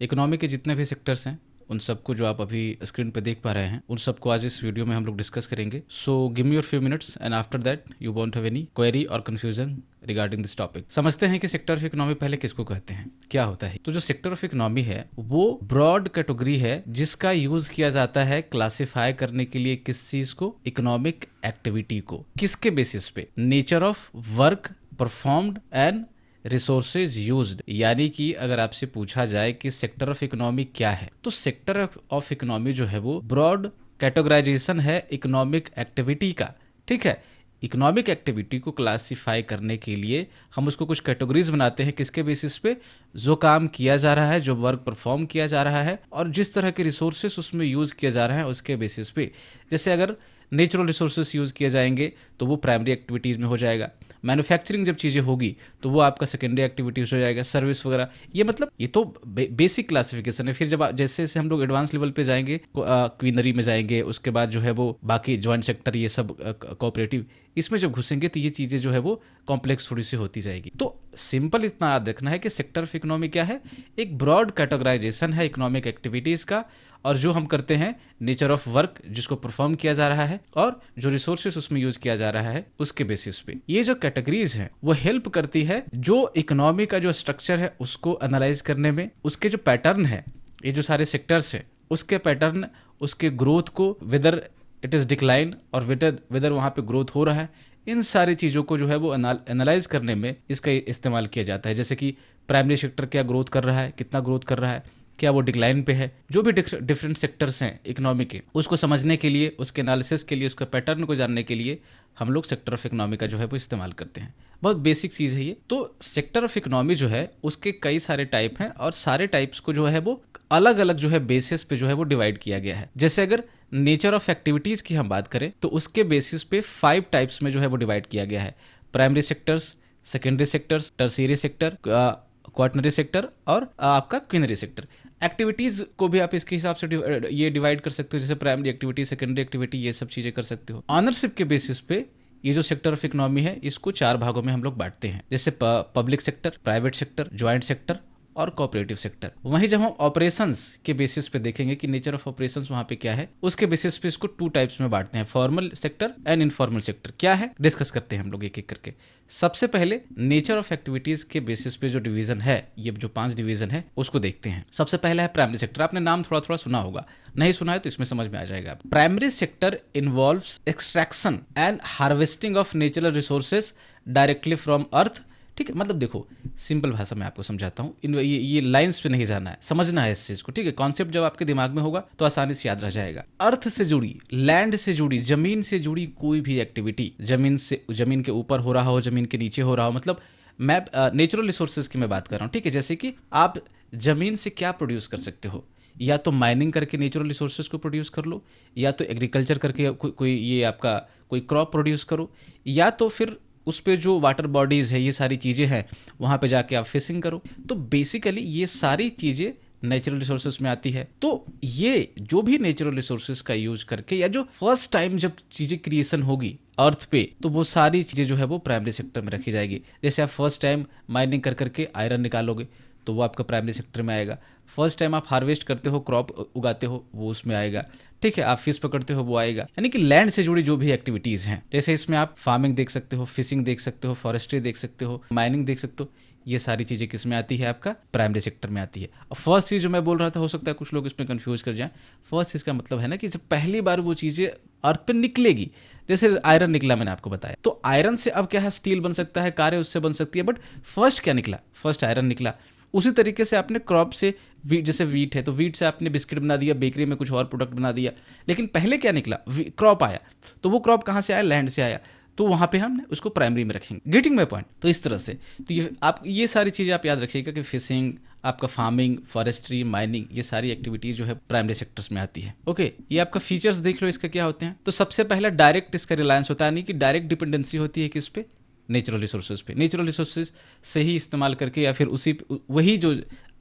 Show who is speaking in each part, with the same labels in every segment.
Speaker 1: Economy के जितने भी सेक्टर्स हैं उन सबको जो आप अभी स्क्रीन पे देख पा रहे हैं उन सबको आज इस वीडियो में हम लोग डिस्कस करेंगे। So give me your few minutes and after that you won't have any query और कंफ्यूजन रिगार्डिंग दिस टॉपिक। समझते हैं कि सेक्टर ऑफ इकोनॉमी पहले किसको कहते हैं, क्या होता है। तो जो सेक्टर ऑफ इकोनॉमी है वो ब्रॉड कैटेगरी है जिसका यूज किया जाता है क्लासिफाई करने के लिए किस चीज को, इकोनॉमिक एक्टिविटी को। किसके बेसिस पे? Nature of work performed and resources used. यानी कि अगर आपसे पूछा जाए कि सेक्टर ऑफ इकोनॉमी क्या है, तो सेक्टर ऑफ इकोनॉमी जो है वो ब्रॉड कैटेगराइजेशन है इकोनॉमिक एक्टिविटी का। ठीक है, इकोनॉमिक एक्टिविटी को क्लासिफाई करने के लिए हम उसको कुछ कैटेगरीज बनाते हैं। किसके बेसिस पे? जो काम किया जा रहा है, जो वर्क परफॉर्म किया जा रहा है और जिस तरह के रिसोर्सेस उसमें यूज किया जा रहा है उसके बेसिस पे। जैसे अगर नेचुरल रिसोर्सेस यूज किए जाएंगे तो वो प्राइमरी एक्टिविटीज में हो जाएगा। मैन्युफैक्चरिंग जब चीजें होगी तो वो आपका सेकेंडरी एक्टिविटीज हो जाएगा। सर्विस वगैरह, ये मतलब ये तो बेसिक क्लासिफिकेशन है। फिर जब जैसे जैसे हम लोग एडवांस लेवल पे जाएंगे, क्वीनरी में जाएंगे, उसके बाद जो है वो बाकी ज्वाइंट सेक्टर, ये सब कोऑपरेटिव, इसमें जब घुसेंगे तो ये चीजें जो है वो कॉम्प्लेक्स थोड़ी सी होती जाएगी। तो सिंपल इतना याद रखना है कि सेक्टर ऑफ इकोनॉमी क्या है, एक ब्रॉड कैटेगराइजेशन है इकोनॉमिक एक्टिविटीज का, और जो हम करते हैं नेचर ऑफ वर्क जिसको परफॉर्म किया जा रहा है और जो रिसोर्सेस उसमें यूज किया जा रहा है उसके बेसिस पे। ये जो कैटेगरीज हैं वो हेल्प करती है जो इकोनॉमी का जो स्ट्रक्चर है उसको एनालाइज करने में। उसके जो पैटर्न है, ये जो सारे सेक्टर्स हैं उसके पैटर्न, उसके ग्रोथ को, वेदर इट इज डिक्लाइन और वेदर वहां पे ग्रोथ हो रहा है, इन सारी चीजों को जो है वो एनालाइज करने में इसका इस्तेमाल किया जाता है। जैसे कि प्राइमरी सेक्टर क्या ग्रोथ कर रहा है, कितना ग्रोथ कर रहा है, क्या वो डिक्लाइन पे है। जो भी डिफरेंट सेक्टर्स हैं इकोनॉमी के, उसको समझने के लिए, उसके एनालिसिस के लिए, उसका पैटर्न को जानने के लिए हम लोग सेक्टर ऑफ इकोनॉमी का जो है वो इस्तेमाल करते हैं। बहुत बेसिक चीज है ये। तो सेक्टर ऑफ इकोनॉमी जो है उसके कई सारे टाइप हैं और सारे टाइप्स को जो है वो अलग अलग जो है बेसिस पे जो है वो डिवाइड किया गया है। जैसे अगर नेचर ऑफ एक्टिविटीज की हम बात करें तो उसके बेसिस पे 5 टाइप्स में जो है वो डिवाइड किया गया है। Primary sectors, secondary sectors, tertiary sector, quaternary sector और आपका क्वीनरी सेक्टर। एक्टिविटीज को भी आप इसके हिसाब से ये डिवाइड कर सकते हो, जैसे प्राइमरी एक्टिविटी, सेकेंडरी एक्टिविटी, ये सब चीजें कर सकते हो। ऑनरशिप के बेसिस पे ये जो सेक्टर ऑफ इकोनॉमी है इसको 4 भागों में हम लोग बांटते हैं, जैसे public sector, private sector, joint sector और कोऑपरेटिव सेक्टर। वहीं जब हम ऑपरेशंस के बेसिस पे देखेंगे कि नेचर ऑफ ऑपरेशंस वहां पे क्या है, उसके बेसिस पे इसको 2 टाइप्स में बांटते हैं, formal sector and informal sector. क्या है, डिस्कस करते हैं हम लोग एक एक करके। सबसे पहले नेचर ऑफ एक्टिविटीज के बेसिस पे जो डिवीजन है, ये जो 5 डिवीजन है उसको देखते हैं। सबसे पहला है प्राइमरी सेक्टर। आपने नाम थोड़ा थोड़ा सुना होगा, नहीं सुना है तो इसमें समझ में आ जाएगा। Primary sector involves extraction and harvesting of natural resources directly from earth. ठीक है, मतलब देखो सिंपल भाषा में आपको समझाता हूँ, ये लाइंस पे नहीं जाना है, समझना है इस चीज को। ठीक है, कॉन्सेप्ट जब आपके दिमाग में होगा तो आसानी से याद रह जाएगा। अर्थ से जुड़ी, लैंड से जुड़ी, जमीन से जुड़ी कोई भी एक्टिविटी, जमीन के ऊपर हो रहा हो, जमीन के नीचे हो रहा हो, मतलब मैं नेचुरल रिसोर्सेज की मैं बात कर रहा हूँ। ठीक है, जैसे कि आप जमीन से क्या प्रोड्यूस कर सकते हो, या तो माइनिंग करके नेचुरल रिसोर्सेज को प्रोड्यूस कर लो, या तो एग्रीकल्चर करके कोई ये आपका कोई क्रॉप प्रोड्यूस करो, या तो फिर उस पे जो वाटर बॉडीज है, ये सारी चीजें हैं, वहां पे जाके आप फिशिंग करो। तो बेसिकली ये सारी चीजें नेचुरल रिसोर्सेज में आती है। तो ये जो भी नेचुरल रिसोर्सेज का यूज करके, या जो फर्स्ट टाइम जब चीजें क्रिएशन होगी अर्थ पे, तो वो सारी चीजें जो है वो प्राइमरी सेक्टर में रखी जाएगी। जैसे आप फर्स्ट टाइम माइनिंग कर करके आयरन निकालोगे तो वो आपका प्राइमरी सेक्टर में आएगा। फर्स्ट टाइम आप हार्वेस्ट करते हो, क्रॉप उगाते हो, वो उसमें आएगा। ठीक है, आप फिश पकड़ते हो, वो आएगा। यानी कि लैंड से जुड़ी जो भी एक्टिविटीज हैं, जैसे इसमें आप फार्मिंग देख सकते हो, फिशिंग देख सकते हो, फॉरेस्ट्री देख सकते हो, माइनिंग देख सकते हो, ये सारी चीजें किस में आती है, आपका प्राइमरी सेक्टर में आती है। और फर्स्ट चीज जो मैं बोल रहा था, हो सकता है कुछ लोग इसमें कंफ्यूज कर जाएं। फर्स्ट चीज का मतलब है ना कि जब पहली बार वो चीजें अर्थ पे निकलेगी, जैसे आयरन निकला मैंने आपको बताया, तो आयरन से अब क्या है, स्टील बन सकता है, कारें उससे बन सकती है, बट फर्स्ट क्या निकला, फर्स्ट आयरन निकला। उसी तरीके से आपने क्रॉप से, जैसे वीट है तो वीट से आपने बिस्किट बना दिया, बेकरी में कुछ और प्रोडक्ट बना दिया, लेकिन पहले क्या निकला, क्रॉप आया। तो वो क्रॉप कहाँ से आया, लैंड से आया, तो वहां पे हमने उसको प्राइमरी में रखेंगे। Getting my point. तो इस तरह से तो ये सारी चीजें आप याद रखिएगा कि फिशिंग, आपका फार्मिंग, फॉरेस्ट्री, माइनिंग, ये सारी एक्टिविटीज जो है प्राइमरी सेक्टर्स में आती है। ओके, ये आपका फीचर्स देख लो इसका क्या होते हैं। तो सबसे पहला डायरेक्ट इसका रिलायंस होता है, नहीं कि डायरेक्ट डिपेंडेंसी होती है किस पे, नेचुरल रिसोर्सेज पे। नेचुरल रिसोर्सेज से ही इस्तेमाल करके, या फिर वही जो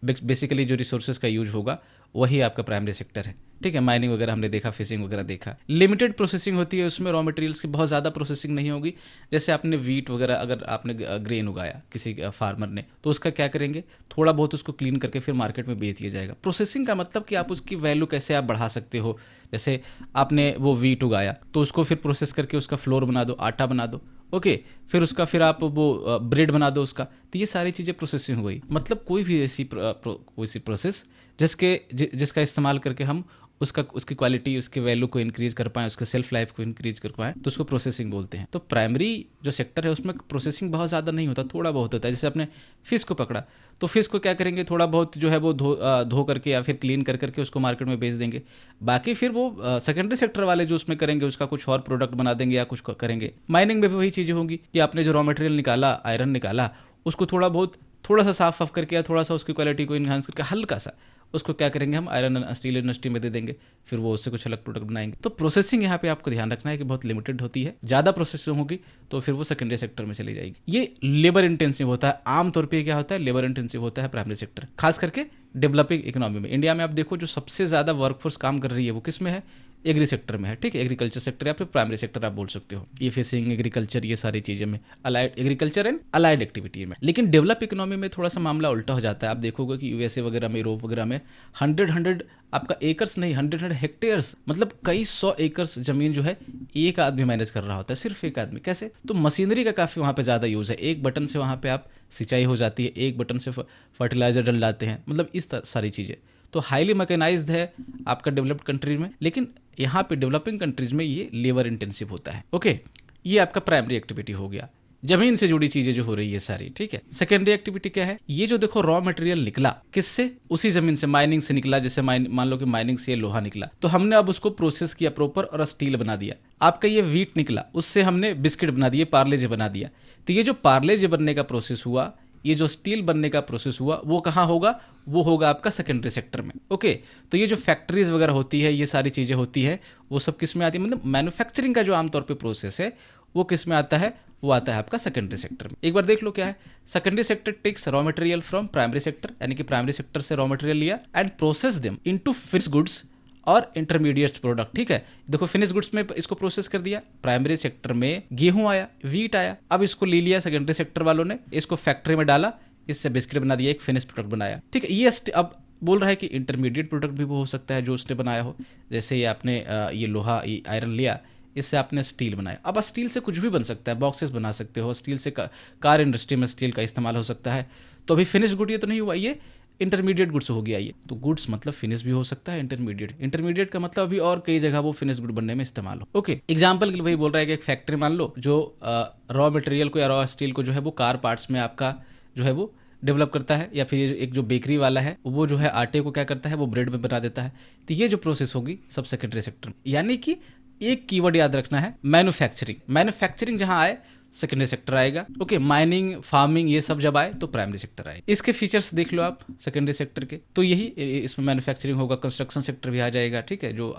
Speaker 1: बेसिकली जो रिसोर्सेज का यूज होगा वही आपका प्राइमरी सेक्टर है, ठीक है। माइनिंग वगैरह हमने देखा, फिशिंग वगैरह देखा। लिमिटेड प्रोसेसिंग होती है, उसमें रॉ मटेरियल्स की बहुत ज़्यादा प्रोसेसिंग नहीं होगी। जैसे आपने वीट वगैरह, अगर आपने ग्रेन उगाया किसी फार्मर ने, तो उसका क्या करेंगे, थोड़ा बहुत उसको क्लीन करके फिर मार्केट में बेच दिया जाएगा। प्रोसेसिंग का मतलब कि आप उसकी वैल्यू कैसे आप बढ़ा सकते हो। जैसे आपने वो वीट उगाया तो उसको फिर प्रोसेस करके उसका फ्लोर बना दो, आटा बना दो, ओके, फिर आप वो ब्रेड बना दो उसका। तो ये सारी चीज़ें प्रोसेसिंग हो गई। मतलब कोई भी ऐसी कोई सी प्रोसेस जिसका इस्तेमाल करके हम उसकी क्वालिटी, उसकी वैल्यू को इंक्रीज कर पाएं, उसके सेल्फ लाइफ को इंक्रीज कर पाएं, तो उसको प्रोसेसिंग बोलते हैं। तो प्राइमरी जो सेक्टर है उसमें प्रोसेसिंग बहुत ज़्यादा नहीं होता, थोड़ा बहुत होता है। जैसे आपने फिश को पकड़ा तो फिश को क्या करेंगे, थोड़ा बहुत जो है वो धो करके या फिर क्लीन कर करके उसको मार्केट में बेच देंगे। बाकी फिर वो सेकेंडरी सेक्टर वाले जो उसमें करेंगे उसका कुछ और प्रोडक्ट बना देंगे या कुछ करेंगे। माइनिंग में भी वही चीज़ें होंगी कि आपने जो रॉ मटेरियल निकाला, आयरन निकाला, उसको थोड़ा सा साफ करके या थोड़ा सा उसकी क्वालिटी को इन्हांस करके हल्का सा उसको क्या करेंगे, हम आयरन स्टील इंडस्ट्री में दे देंगे, फिर वो उससे कुछ अलग प्रोडक्ट बनाएंगे। तो प्रोसेसिंग यहाँ पे आपको ध्यान रखना है कि बहुत लिमिटेड होती है। ज़्यादा प्रोसेसिंग होगी तो फिर वो सेकेंडरी सेक्टर में चली जाएगी। ये लेबर इंटेंसिव होता है। आमतौर पर क्या होता है, लेबर इंटेंसिव होता है प्राइमरी सेक्टर, खास करके डेवलपिंग इकोनॉमी में। इंडिया में आप देखो जो सबसे ज़्यादा वर्कफोर्स काम कर रही है वो किस में है, एग्री सेक्टर में है, ठीक है। एग्रीकल्चर सेक्टर या फिर प्राइमरी सेक्टर आप बोल सकते हो। ये फिशिंग, एग्रीकल्चर, ये सारी चीजें में allied, agriculture and allied activity में। लेकिन डेवलप इकोनॉमी में थोड़ा सा मामला उल्टा हो जाता है। आप देखोगे कि यूएसए वगैरह में, यूरोप वगैरह में 100 आपका एकर्स नहीं, 100 हेक्टेयर्स, मतलब कई 100 एकर्स जमीन जो है एक आदमी मैनेज कर रहा होता है, सिर्फ एक आदमी। कैसे? तो मशीनरी का काफी वहां पे ज्यादा यूज है। एक बटन से वहां पे आप सिंचाई हो जाती है, एक बटन से फर्टिलाइजर डल जाते हैं, मतलब इस सारी चीजें। तो हाईली मैकेनाइज्ड है आपका डेवलप्ड कंट्री में, लेकिन यहाँ पे डेवलपिंग कंट्रीज में ये लेबर इंटेंसिव होता है, ओके। ये आपका प्राइमरी एक्टिविटी हो गया, जमीन से जुड़ी चीजें जो हो रही है सारी, ठीक है। सेकेंडरी एक्टिविटी क्या है, ये जो देखो रॉ मटेरियल निकला किससे, उसी जमीन से, माइनिंग से निकला। जैसे मान लो कि माइनिंग से लोहा निकला, तो हमने अब उसको प्रोसेस किया प्रॉपर और स्टील बना दिया। आपका ये वीट निकला, उससे हमने बिस्किट बना दिए, पार्ले जी बना दिया। तो ये जो पार्ले जी बनने का प्रोसेस हुआ, ये जो स्टील बनने का प्रोसेस हुआ, वो कहाँ होगा, वो होगा आपका सेकेंडरी सेक्टर में, ओके। तो ये जो फैक्ट्रीज वगैरह होती है, ये सारी चीजें होती है, वो सब किस में आती है, मतलब मैन्युफैक्चरिंग का जो आमतौर पे प्रोसेस है वो किस में आता है, वो आता है आपका सेकेंडरी सेक्टर में। एक बार देख लो क्या है, secondary sector takes raw material from primary sector, यानी कि प्राइमरी सेक्टर से रॉ मटेरियल लिया and process them into finished goods और इंटरमीडिएट प्रोडक्ट, ठीक है। देखो फिनिश गुड्स में इसको प्रोसेस कर दिया, प्राइमरी सेक्टर में गेहूं आया, वीट आया, अब इसको ले लिया सेकेंडरी सेक्टर वालों ने, इसको फैक्ट्री में डाला, इससे बिस्किट बना दिया, एक फिनिश प्रोडक्ट बनाया, ठीक है। ये अब बोल रहा है कि इंटरमीडिएट प्रोडक्ट भी वो हो सकता है जो उसने बनाया हो। जैसे ये आपने ये लोहा, ये आयरन लिया, इससे आपने स्टील बनाया। अब स्टील से कुछ भी बन सकता है, बॉक्सेस बना सकते हो स्टील से, कार इंडस्ट्री में स्टील का इस्तेमाल हो सकता है। तो अभी फिनिश गुड ये तो नहीं हुआ, ये इंटरमीडिएट गुड्स हो गया। ये तो गुड्स मतलब फिनिश भी हो सकता है, इंटरमीडिएट का मतलब अभी और कई जगह वो फिनिश गुड बनने में इस्तेमाल हो, ओके। एग्जांपल के लिए वही बोल रहा है कि एक फैक्ट्री मान लो जो रॉ मटेरियल को या रॉ स्टील को जो है वो कार पार्ट्स में आपका जो है वो डेवलप करता है, या फिर एक जो बेकरी वाला है वो जो है आटे को क्या करता है, वो ब्रेड में बना देता है। तो ये जो प्रोसेस होगी सब सेकेंडरी सेक्टर में। यानी कि एक कीवर्ड याद रखना है, मैन्युफैक्चरिंग जहां आए सेकेंडरी सेक्टर आएगा, ओके। माइनिंग, फार्मिंग, ये सब जब आए तो प्राइमरी सेक्टर आए। इसके फीचर्स देख लो आप सेकेंडरी सेक्टर के, तो यही इसमें मैन्युफैक्चरिंग होगा, कंस्ट्रक्शन सेक्टर भी आ जाएगा, ठीक है। जो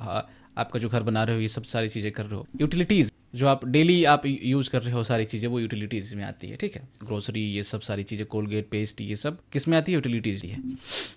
Speaker 1: आपका जो घर बना रहे हो, ये सब सारी चीजें कर रहे हो, यूटिलिटीज जो आप डेली आप यूज कर रहे हो सारी चीजें, वो यूटिलिटीज में आती है, ठीक है। ग्रोसरी, ये सब सारी चीजें, कोलगेट, पेस्ट, ये सब किस में आती है, यूटिलिटीज है।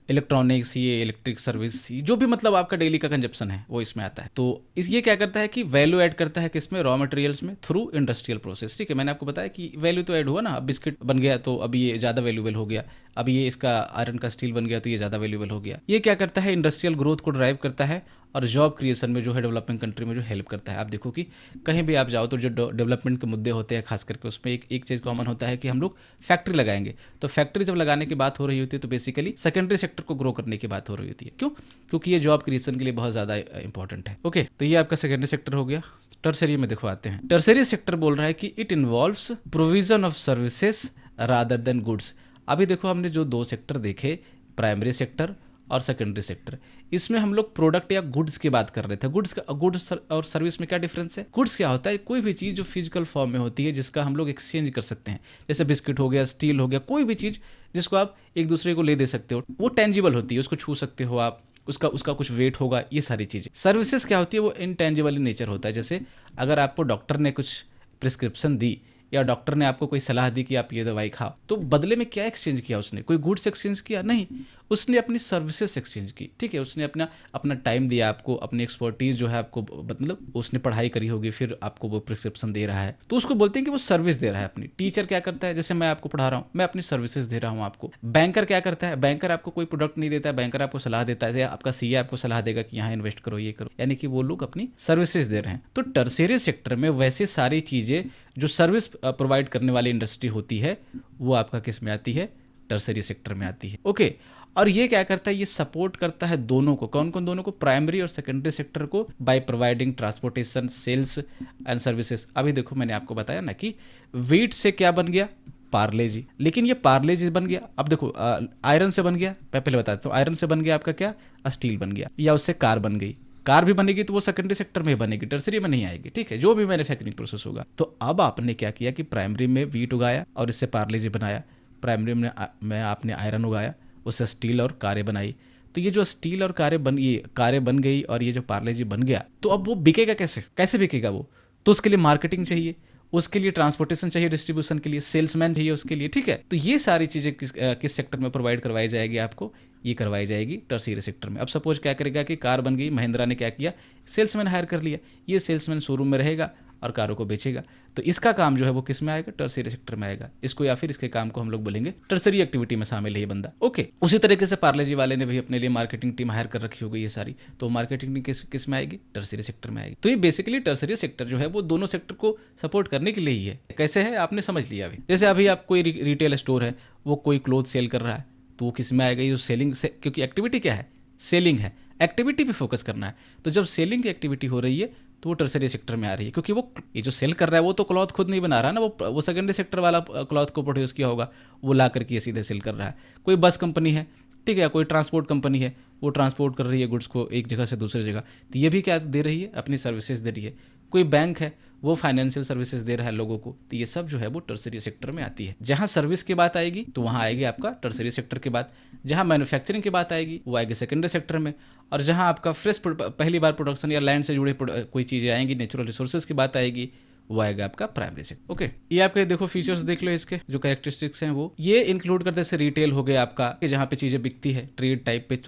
Speaker 1: इलेक्ट्रॉनिक्स, ये इलेक्ट्रिक सर्विस, जो भी मतलब आपका डेली का कंजप्शन है वो इसमें आता है। तो ये क्या करता है कि वैल्यू ऐड करता है किसमें, रॉ मटेरियल्स में, थ्रू इंडस्ट्रियल प्रोसेस, ठीक है। मैंने आपको बताया कि वैल्यू तो ऐड हुआ ना, अब बिस्किट बन गया तो अभी ये ज्यादा वैल्यूबल हो गया, अब ये इसका आयरन का स्टील बन गया तो ये ज्यादा वैल्यूबल हो गया। ये क्या करता है, इंडस्ट्रियल ग्रोथ को ड्राइव करता है और जॉब क्रिएशन में जो है डेवलपिंग कंट्री में जो हेल्प करता है। आप देखो कि कहीं भी आप जाओ तो जो डेवलपमेंट के मुद्दे होते हैं, खास करके उसमें एक चीज कॉमन होता है कि हम लोग फैक्ट्री लगाएंगे। तो फैक्ट्री जब लगाने की बात हो रही होती है तो बेसिकली सेकेंडरी सेक्टर को ग्रो करने की बात हो रही होती है। क्यों? क्योंकि ये जॉब क्रिएशन के लिए बहुत ज्यादा इंपॉर्टेंट है, ओके। तो ये आपका सेकेंडरी सेक्टर हो गया। टर्सरी में देखो आते हैं, टर्सरी सेक्टर बोल रहा है कि it involves provision of services rather than goods. अभी देखो हमने जो दो सेक्टर देखे, प्राइमरी सेक्टर और सेकेंडरी सेक्टर, इसमें हम लोग प्रोडक्ट या गुड्स की बात कर रहे थे। गुड्स और सर्विस में क्या डिफरेंस है? गुड्स क्या होता है, कोई भी चीज जो फिजिकल फॉर्म में होती है, जिसका हम लोग एक्सचेंज कर सकते हैं, जैसे बिस्किट हो गया, स्टील हो गया, कोई भी चीज जिसको आप एक दूसरे को ले दे सकते हो, वो टेंजिबल होती है, उसको छू सकते हो आप, उसका कुछ वेट होगा, ये सारी चीजें। सर्विसेज क्या होती है, वो इनटेंजिबल इन नेचर होता है। जैसे अगर आपको डॉक्टर ने कुछ प्रिस्क्रिप्शन दी या डॉक्टर ने आपको कोई सलाह दी कि आप ये दवाई खाओ, तो बदले में क्या एक्सचेंज किया उसने, कोई गुड्स एक्सचेंज किया? नहीं, उसने अपनी सर्विसेज एक्सचेंज की, ठीक है, उसने अपना अपना टाइम दिया आपको, अपनी एक्सपर्टीज जो है आपको, मतलब उसने पढ़ाई करी होगी, फिर आपको वो प्रिस्क्रिप्शन दे रहा है, तो उसको बोलते हैं कि वो सर्विस दे रहा है अपनी। टीचर क्या करता है, जैसे मैं आपको पढ़ा रहा हूँ, मैं अपनी सर्विसेज दे रहा हूँ आपको। बैंकर क्या करता है, बैंकर आपको कोई प्रोडक्ट नहीं देता है, बैंकर आपको सलाह देता है, आपका सीए आपको सलाह देगा कि यहाँ इन्वेस्ट करो, ये करो, यानी कि वो लोग अपनी सर्विसेज दे रहे हैं। तो टर्शियरी सेक्टर में वैसे सारी चीजें जो सर्विस प्रोवाइड करने वाली इंडस्ट्री होती है वो आपका किस में आती है, टर्शियरी सेक्टर में आती है। ओके, और ये क्या करता है, ये सपोर्ट करता है दोनों को, कौन कौन, दोनों को, प्राइमरी और सेकेंडरी सेक्टर को, by providing transportation, sales and services. अभी देखो मैंने आपको बताया ना कि वीट से क्या बन गया, पार्ले जी, लेकिन ये पार्ले जी बन गया, अब देखो आयरन से बन गया, मैं पहले बताता हूँ, आयरन से बन गया आपका क्या, स्टील बन गया, या उससे कार बन गई, कार भी बनेगी तो वो सेकेंडरी सेक्टर में बनेगी, टर्सरी में नहीं आएगी, ठीक है, जो भी मैन्युफैक्चरिंग प्रोसेस होगा। तो अब आपने क्या किया कि प्राइमरी में वीट उगाया और इससे पार्ले जी बनाया, प्राइमरी में आपने आयरन उगाया, उससे स्टील और कारें बनाई। तो ये जो स्टील और कारें बन गई और ये जो पार्ले जी बन गया, तो अब वो बिकेगा कैसे, कैसे बिकेगा वो, तो उसके लिए मार्केटिंग चाहिए, उसके लिए ट्रांसपोर्टेशन चाहिए, डिस्ट्रीब्यूशन के लिए सेल्समैन चाहिए उसके लिए, ठीक है। तो ये सारी चीजें किस सेक्टर में प्रोवाइड करवाई जाएगी आपको, ये करवाई जाएगी टर्शियरी सेक्टर में। अब सपोज क्या करेगा कि कार बन गई, महिंद्रा ने क्या किया, सेल्समैन हायर कर लिया, ये सेल्समैन शोरूम में रहेगा और कारों को बेचेगा। तो इसका काम जो है वो किस में आएगा, टर्शियरी सेक्टर में आएगा। इसको या फिर इसके काम को हम लोग बोलेंगे टर्शियरी एक्टिविटी में शामिल है ये बंदा। ओके, उसी तरीके से पार्ले जी वाले ने भी अपने लिए मार्केटिंग टीम हायर कर रखी होगी ये सारी, तो मार्केटिंग टीम किस में आएगी, टर्शियरी सेक्टर में आएगी। तो ये बेसिकली टर्शियरी सेक्टर जो है वो दोनों सेक्टर को सपोर्ट करने के लिए ही है। कैसे है आपने समझ लिया अभी, जैसे अभी आप कोई रिटेल स्टोर है, वो कोई क्लोथ सेल कर रहा है, तो वो किस में आएगा, ये सेलिंग से, क्योंकि एक्टिविटी क्या है, सेलिंग है, एक्टिविटी पे फोकस करना है। तो जब सेलिंग की एक्टिविटी हो रही है तो वो टर्शियरी सेक्टर में आ रही है, क्योंकि वो ये जो सेल कर रहा है वो तो क्लॉथ खुद नहीं बना रहा ना, वो सेकेंडरी सेक्टर वाला क्लॉथ को प्रोड्यूस किया होगा, वो ला करके ये सीधे सेल कर रहा है। कोई बस कंपनी है, ठीक है, कोई ट्रांसपोर्ट कंपनी है, वो ट्रांसपोर्ट कर रही है गुड्स को एक जगह से दूसरी जगह, तो ये भी क्या दे रही है, अपनी सर्विसेज दे रही है। कोई बैंक है, वो फाइनेंशियल सर्विसेज दे रहा है लोगों को, तो ये सब जो है वो टर्शियरी सेक्टर में आती है। जहां सर्विस की बात आएगी तो वहां आएगी आपका टर्शियरी सेक्टर की बात, जहां मैन्युफैक्चरिंग की बात आएगी वो आएगी सेकेंडरी सेक्टर में, और जहां आपका फ्रेश पहली बार प्रोडक्शन या लैंड से जुड़े कोई चीजें आएंगी, नेचुरल रिसोर्सेज की बात आएगी, वो आएगा आपका प्राइमरी सेक्टर। ओके, ये आपके देखो फीचर्स देख लो, इसके जो कैरेक्टरिस्टिक्स हैं वो ये इंक्लूड करते हैं, रिटेल हो गया आपका, जहाँ पे चीजें बिकती है, ट्रेड टाइप पे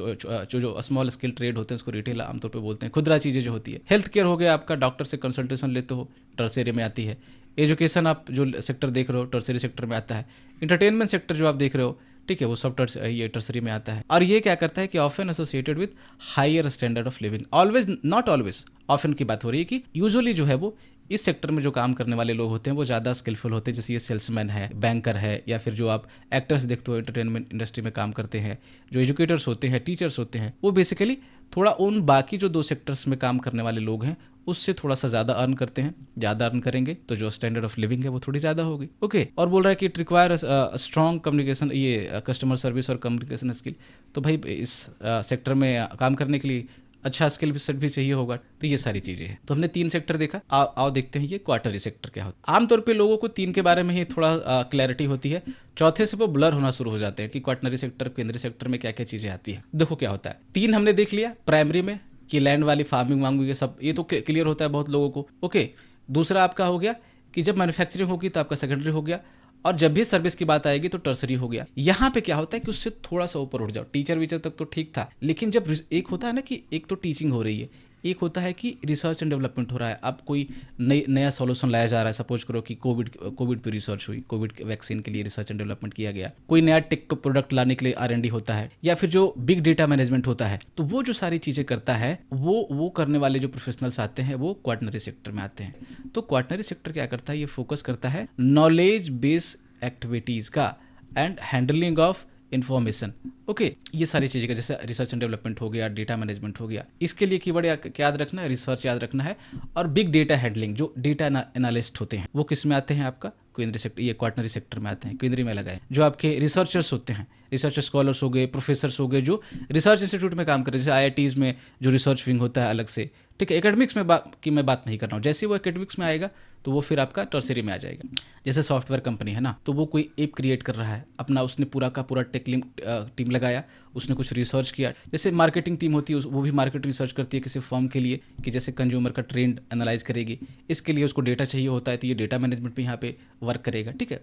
Speaker 1: जो स्मॉल स्केल ट्रेड होते हैं उसको रिटेल आमतौर पे बोलते हैं, खुदरा चीजें जो होती है। हेल्थ केयर हो गया आपका, डॉक्टर से कंसल्टेशन लेते हो, टर्शियरी में आती है। एजुकेशन आप जो सेक्टर देख रहे हो टर्शियरी सेक्टर में आता है। इंटरटेनमेंट सेक्टर जो आप देख रहे हो, ठीक है, वो सब ये टर्शियरी में आता है। और ये क्या करता है कि often associated with higher standard of living, always not always, often की बात हो रही है कि यूजुअली जो है वो इस सेक्टर में जो काम करने वाले लोग होते हैं वो ज़्यादा स्किलफुल होते हैं, जैसे ये सेल्समैन है, बैंकर है, या फिर जो आप एक्टर्स देखते हो एंटरटेनमेंट इंडस्ट्री में काम करते हैं, जो एजुकेटर्स होते हैं, टीचर्स होते हैं, वो बेसिकली थोड़ा उन बाकी जो दो सेक्टर्स में काम करने वाले लोग हैं उससे थोड़ा सा ज़्यादा अर्न करते हैं। ज़्यादा अर्न करेंगे तो जो स्टैंडर्ड ऑफ लिविंग है वो थोड़ी ज़्यादा होगी। ओके, और बोल रहा है कि इट रिक्वायर स्ट्रॉन्ग कम्युनिकेशन, ये कस्टमर सर्विस और कम्युनिकेशन स्किल। तो भाई इस सेक्टर में काम करने के लिए अच्छा स्किल सेट भी चाहिए होगा। तो ये सारी चीजें हैं। तो हमने 3 सेक्टर देखा, आओ देखते हैं ये क्वार्टरली सेक्टर क्या होता है। आमतौर पे लोगों को 3 के बारे में ही थोड़ा क्लैरिटी होती है, चौथे से वो ब्लर होना शुरू हो जाते हैं कि क्वार्टरली सेक्टर, केंद्रीय सेक्टर में क्या क्या चीजें आती है। देखो क्या होता है, 3 हमने देख लिया प्राइमरी में कि लैंड वाली फार्मिंग वार्मिंग ये सब, ये तो क्लियर होता है बहुत लोगों को। ओके, दूसरा आपका हो गया कि जब मैन्युफैक्चरिंग होगी तो आपका सेकेंडरी हो गया, और जब भी सर्विस की बात आएगी तो टर्सरी हो गया। यहाँ पे क्या होता है कि उससे थोड़ा सा ऊपर उठ जाओ, टीचर वीचर तक तो ठीक था, लेकिन जब एक होता है ना कि एक तो टीचिंग हो रही है, एक होता है कि रिसर्च एंड डेवलपमेंट हो रहा है। अब कोई नया सॉल्यूशन लाया जा रहा है, सपोज करो कि कोविड पे रिसर्च हुई, कोविड वैक्सीन के लिए रिसर्च एंड डेवलपमेंट किया गया, कोई नया टेक प्रोडक्ट लाने के लिए R&D होता है, या फिर जो बिग डेटा मैनेजमेंट होता है, तो वो जो सारी चीजें करता है वो करने वाले जो प्रोफेशनल्स आते हैं वो क्वार्टनरी सेक्टर में आते हैं। तो क्वार्टनरी सेक्टर क्या करता है, ये फोकस करता है नॉलेज बेस्ड एक्टिविटीज का and handling of information. Okay, ये सारी चीजें का, जैसे रिसर्च एंड डेवलपमेंट हो गया, डेटा मैनेजमेंट हो गया, इसके लिए कीवर्ड क्या याद रखना है, रिसर्च याद रखना है। और बिग डेटा हैंडलिंग, जो डेटा एनालिस्ट होते हैं वो किस में आते हैं, आपका केंद्रीय सेक्टर, ये क्वार्टनरी सेक्टर में आते हैं, केंद्रीय में लगाए। जो आपके रिसर्चर्स होते हैं, रिसर्च स्कॉलर्स हो गए, प्रोफेसर्स हो गए, जो रिसर्च इंस्टीट्यूट में काम कर रहे हैं, जैसे IITs में जो रिसर्च विंग होता है अलग से, ठीक है। एकेडमिक्स में मैं बात नहीं कर रहा हूँ, जैसे वो एकेडमिक्स में आएगा तो वो फिर आपका टर्सरी में आ जाएगा। जैसे सॉफ्टवेयर कंपनी है ना, तो वो कोई ऐप क्रिएट कर रहा है अपना, उसने पूरा का पूरा टेक टीम लगाया, उसने कुछ रिसर्च किया। जैसे मार्केटिंग टीम होती है, वो भी मार्केट रिसर्च करती है किसी फर्म के लिए, कि जैसे कंज्यूमर का ट्रेंड एनालाइज करेगी, इसके लिए उसको डेटा चाहिए होता है, तो ये डेटा मैनेजमेंट भी यहाँ पे वर्क करेगा, ठीक है।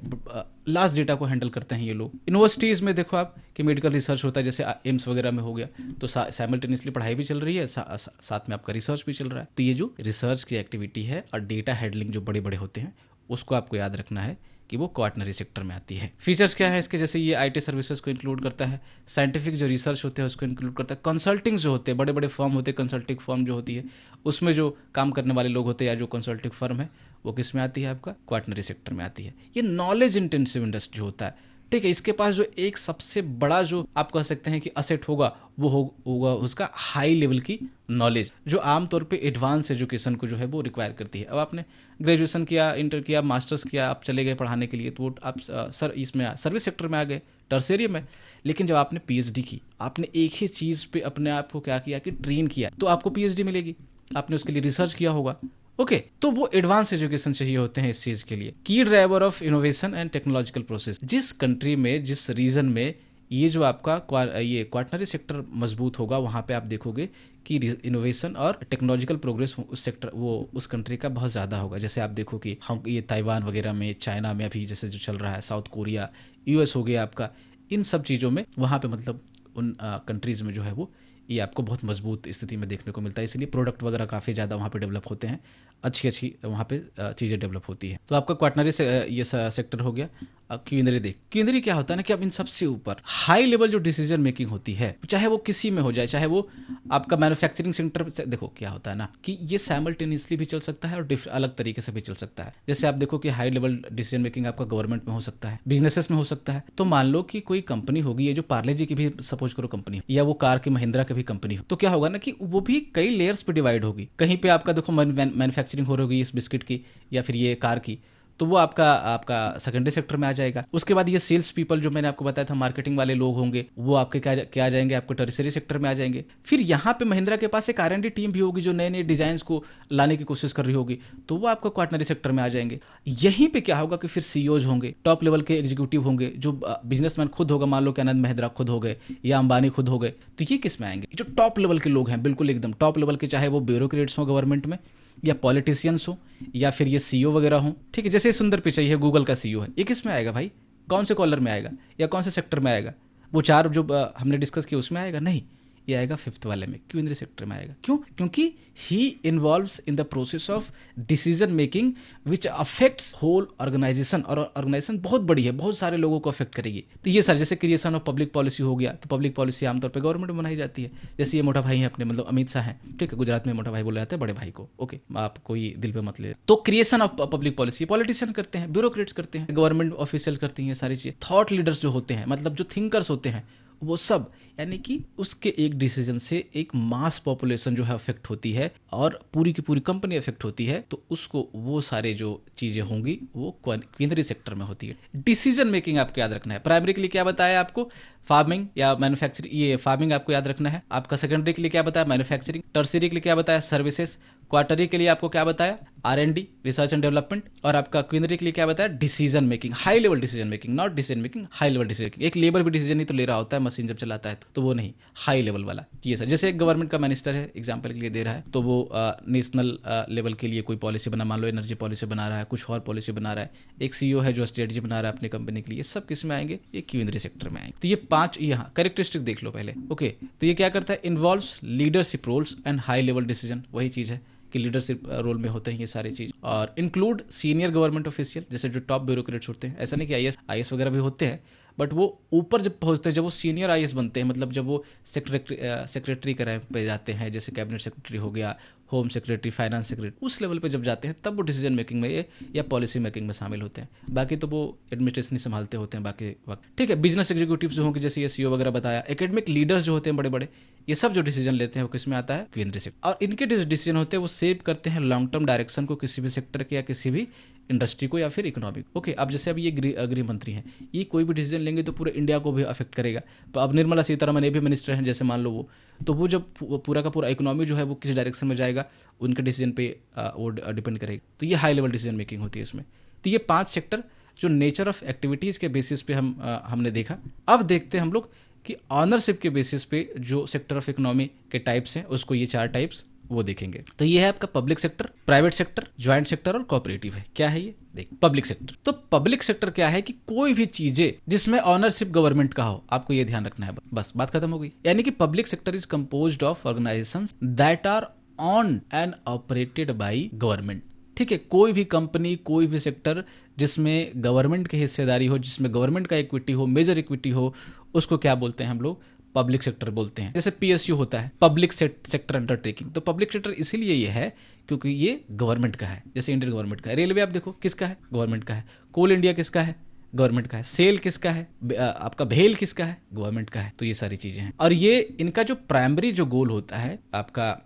Speaker 1: लास्ट डेटा को हैंडल करते हैं ये लोग। यूनिवर्सिटीज़ में देखो आप कि मेडिकल रिसर्च होता है, जैसे एम्स वगैरह में हो गया, तो साइमल्टेनियसली पढ़ाई भी चल रही है, साथ में आपका रिसर्च भी चल रहा है। तो ये जो रिसर्च की एक्टिविटी है और डेटा हैंडलिंग जो बड़े बड़े होते हैं, उसको आपको याद रखना है कि वो क्वाटनरी सेक्टर में आती है। फीचर्स क्या है इसके, जैसे ये आईटी सर्विसेज को इंक्लूड करता है, साइंटिफिक जो रिसर्च होते हैं उसको इंक्लूड करता है, कंसल्टिंग जो होते हैं, बड़े बड़े फर्म होते हैं, कंसल्टिंग फर्म जो होती है उसमें जो काम करने वाले लोग होते हैं या जो कंसल्टिंग फर्म है वो किस में आती है, आपका क्वाटनरी सेक्टर में आती है। ये नॉलेज इंटेंसिव इंडस्ट्री होता है, ठीक है। इसके पास जो एक सबसे बड़ा जो आप कह सकते हैं कि असेट होगा वो होगा उसका हाई लेवल की नॉलेज, जो आमतौर पे एडवांस एजुकेशन को जो है वो रिक्वायर करती है। अब आपने ग्रेजुएशन किया, इंटर किया, मास्टर्स किया, आप चले गए पढ़ाने के लिए, तो आप इसमें सर्विस सेक्टर में आ गए, टर्शियरी में। लेकिन जब आपने पीएचडी की, आपने एक ही चीज़ पे अपने आप को क्या किया कि ट्रेन किया, तो आपको पीएचडी मिलेगी, आपने उसके लिए रिसर्च किया होगा, ओके। तो वो एडवांस एजुकेशन चाहिए होते हैं इस चीज के लिए। की driver of innovation and technological process, जिस कंट्री में, जिस रीजन में ये जो आपका ये क्वाटनरी सेक्टर मजबूत होगा, वहां पे आप देखोगे कि इनोवेशन और टेक्नोलॉजिकल प्रोग्रेस उस सेक्टर उस कंट्री का बहुत ज़्यादा होगा। जैसे आप देखो कि हम ये ताइवान वगैरह में, चाइना में अभी जैसे जो चल रहा है, साउथ कोरिया, यूएस हो गया आपका, इन सब चीज़ों में वहाँ पे मतलब उन कंट्रीज़ में जो है वो ये आपको बहुत मजबूत स्थिति में देखने को मिलता है। इसलिए प्रोडक्ट वगैरह काफ़ी ज़्यादा वहाँ पे डेवलप होते हैं, अच्छी वहाँ पे चीज़ें डेवलप होती है। तो आपका क्वाटनरी से ये सेक्टर हो गया। अब क्यूनरी क्या होता है ना कि अब इन सबसे ऊपर हाई लेवल जो डिसीजन मेकिंग होती है, चाहे वो किसी में हो जाए, चाहे वो आपका मैन्युफैक्चरिंग सेक्टर, देखो क्या होता है ना कि ये साइमल्टेनियसली भी चल सकता है और अलग तरीके से भी चल सकता है। जैसे आप देखो कि हाई लेवल डिसीजन मेकिंग आपका गवर्नमेंट में हो सकता है, बिजनेसेस में हो सकता है। तो मान लो कि कोई कंपनी होगी, ये जो पार्ले जी की भी सपोज करो कंपनी, या वो कार की महिंद्रा की भी कंपनी हो, तो क्या होगा ना कि वो भी कई लेयर्स पे डिवाइड होगी। कहीं पे आपका देखो मैन्युफैक्चरिंग हो रही होगी इस बिस्किट की या फिर ये कार की, तो वो आपका सेकेंडरी सेक्टर में आ जाएगा। उसके बाद ये सेल्स पीपल जो मैंने आपको बताया था, मार्केटिंग वाले लोग होंगे, वो आपके क्या आ जाएंगे, आपको टर्शियरी सेक्टर में आ जाएंगे। फिर यहाँ पे महिंद्रा के पास एक R&D टीम भी होगी जो नए नए डिजाइन को लाने की कोशिश कर रही होगी, तो वो आपको क्वाटनरी सेक्टर में आ जाएंगे। यहीं पे क्या होगा कि फिर सीईओज होंगे, टॉप लेवल के एग्जीक्यूटिव होंगे, जो बिजनेसमैन खुद होगा, मान लो कि आनंद महिंद्रा खुद हो गए या अंबानी खुद हो गए, तो ये किस में आएंगे, जो टॉप लेवल के लोग हैं, बिल्कुल एकदम टॉप लेवल के, चाहे वो ब्यूरोक्रेट्स हो गवर्नमेंट में या पॉलिटिशियंस हो या फिर ये सीईओ वगैरह हो, ठीक है। जैसे सुंदर पिचाई है, गूगल का सीईओ है, ये किस में आएगा भाई, कौन से कॉलर में आएगा या कौन से सेक्टर में आएगा? वो चार जो हमने डिस्कस किया उसमें आएगा? नहीं, ये आएगा फिफ्थ वाले में, क्यूनरी सेक्टर में आएगा। क्यों? क्योंकि he involves in the process of decision making which affects whole organisation, और ऑर्गेनाइजेशन बहुत बड़ी है, बहुत सारे लोगों को अफेक्ट करेगी। तो ये सर जैसे क्रिएशन ऑफ पब्लिक पॉलिसी हो गया, तो पब्लिक पॉलिसी आमतौर पर गवर्नमेंट में बनाई जाती है। जैसे ये मोटा भाई है अपने, मतलब अमित शाह है, ठीक है, गुजरात में मोटा भाई बोला जाता है बड़े भाई को, ओके, आप कोई दिल पे मत ले। तो creation of public policy politician करते हैं, ब्यूरोक्रेट्स करते हैं, गवर्नमेंट ऑफिशियल करती हैं सारी चीजें। थॉट लीडर्स जो होते हैं, मतलब जो थिंकर्स होते हैं, वो सब, यानी कि उसके एक डिसीजन से एक मास पॉपुलेशन जो है अफेक्ट होती है और पूरी की पूरी कंपनी अफेक्ट होती है, तो उसको वो सारे जो चीजें होंगी वो क्वीनरी सेक्टर में होती है। डिसीजन मेकिंग आपको याद रखना है। प्राइमरी के लिए क्या बताया आपको, फार्मिंग या मैन्युफैक्चरिंग, ये फार्मिंग आपको याद रखना है। आपका सेकेंडरी के लिए क्या बताया, मैन्युफैक्चरिंग। टर्शियरी के लिए क्या बताया, सर्विसेज। क्वार्टरी के लिए आपको क्या बताया, R&D, रिसर्च एंड डेवलपमेंट। और आपका क्वीनरी के लिए क्या बताया, decision making, high level decision making, not decision making, high level decision making. एक लेबर भी डिसीजन नहीं तो ले रहा होता है मशीन जब चलाता है, तो वो नहीं, हाई लेवल वाला। ये सर जैसे एक गवर्नमेंट का मिनिस्टर है, एग्जाम्पल के लिए दे रहा है, तो वो नेशनल लेवल के लिए कोई पॉलिसी बना, मान लो एनर्जी पॉलिसी बना रहा है, कुछ और पॉलिसी बना रहा है। एक सीईओ है जो स्ट्रेटजी बना रहा है अपनी कंपनी के लिए, सब किस में आएंगे, ये क्वीनरी सेक्टर में आएंगे। तो ये 5 यहाँ कैरेक्टरिस्टिक देख लो पहले, ओके। तो ये क्या करता है, involves leadership roles and high level decision, वही चीज है कि लीडरशिप रोल में होते हैं ये सारी चीज। और इंक्लूड सीनियर गवर्नमेंट ऑफिशियल, जैसे जो टॉप ब्यूरोक्रेट्स होते हैं, ऐसा नहीं कि आईएएस वगैरह भी होते हैं, बट वो ऊपर जब पहुंचते हैं, जब वो सीनियर आईएएस बनते हैं, मतलब जब वो सेक्रेटरी के रैंक पे जाते हैं, जैसे कैबिनेट सेक्रेटरी हो गया, होम सेक्रेटरी, फाइनेंस सेक्रेटरी, उस लेवल पे जब जाते हैं, तब वो डिसीजन मेकिंग में या पॉलिसी मेकिंग में शामिल होते हैं। बाकी तो वो एडमिनिस्ट्रेशन ही संभालते होते हैं बाकी वक्त, ठीक है। बिजनेस एग्जीक्यूटिव जो होंगे, जैसे ये सीईओ वगैरह बताया, एकेडमिक लीडर्स जो होते हैं बड़े बड़े, ये सब जो डिसीजन लेते हैं वो किस में आता है, क्वीनरी सेक्टर। और इनके डिसीजन होते हैं वो सेव करते हैं लॉन्ग टर्म डायरेक्शन को किसी भी सेक्टर के या किसी भी इंडस्ट्री को या फिर इकोनॉमी को, ओके। अब जैसे अब ये गृह मंत्री हैं, ये कोई भी डिसीजन लेंगे तो पूरे इंडिया को भी अफेक्ट करेगा। तो अब निर्मला सीतारमण ये भी मिनिस्टर हैं, जैसे मान लो वो, तो वो जब पूरा का पूरा इकोनॉमी जो है वो किस डायरेक्शन में जाएगा, उनके डिसीजन पे वो डिपेंड करेगा। तो ये हाई लेवल डिसीजन मेकिंग होती है इसमें। तो ये 5 सेक्टर जो नेचर ऑफ एक्टिविटीज़ के बेसिस पे हमने देखा। अब देखते हैं हम लोग कि ऑनरशिप के बेसिस पे जो सेक्टर ऑफ इकोनॉमी के टाइप्स हैं, उसको ये 4 टाइप्स वो देखेंगे। तो ये है आपका public sector, private sector, joint sector और कोऑपरेटिव है। क्या है ये, देख पब्लिक सेक्टर, तो पब्लिक सेक्टर क्या है कि कोई भी चीजें जिसमें ऑनरशिप गवर्नमेंट का हो, आपको ये ध्यान रखना है, बस बात खत्म हो गई। यानी कि public sector is composed of organizations that are owned and operated by government. ठीक है, कोई भी कंपनी, कोई भी सेक्टर जिसमें गवर्नमेंट की हिस्सेदारी हो, जिसमें गवर्नमेंट का इक्विटी हो, मेजर इक्विटी हो, उसको क्या बोलते हैं हम लोग? पब्लिक सेक्टर बोलते हैं। जैसे पीएसयू होता है, पब्लिक सेक्टर अंडरटेकिंग। तो पब्लिक सेक्टर इसीलिए ये है क्योंकि ये गवर्नमेंट का है। जैसे इंडियन गवर्नमेंट का है, रेलवे आप देखो किसका है? गवर्नमेंट का है। कोल इंडिया किसका है? गवर्नमेंट का है। सेल किसका है? आपका भेल किसका है? गवर्नमेंट का है। तो ये सारी चीजें हैं, और ये इनका जो प्राइमरी जो गोल होता है आपका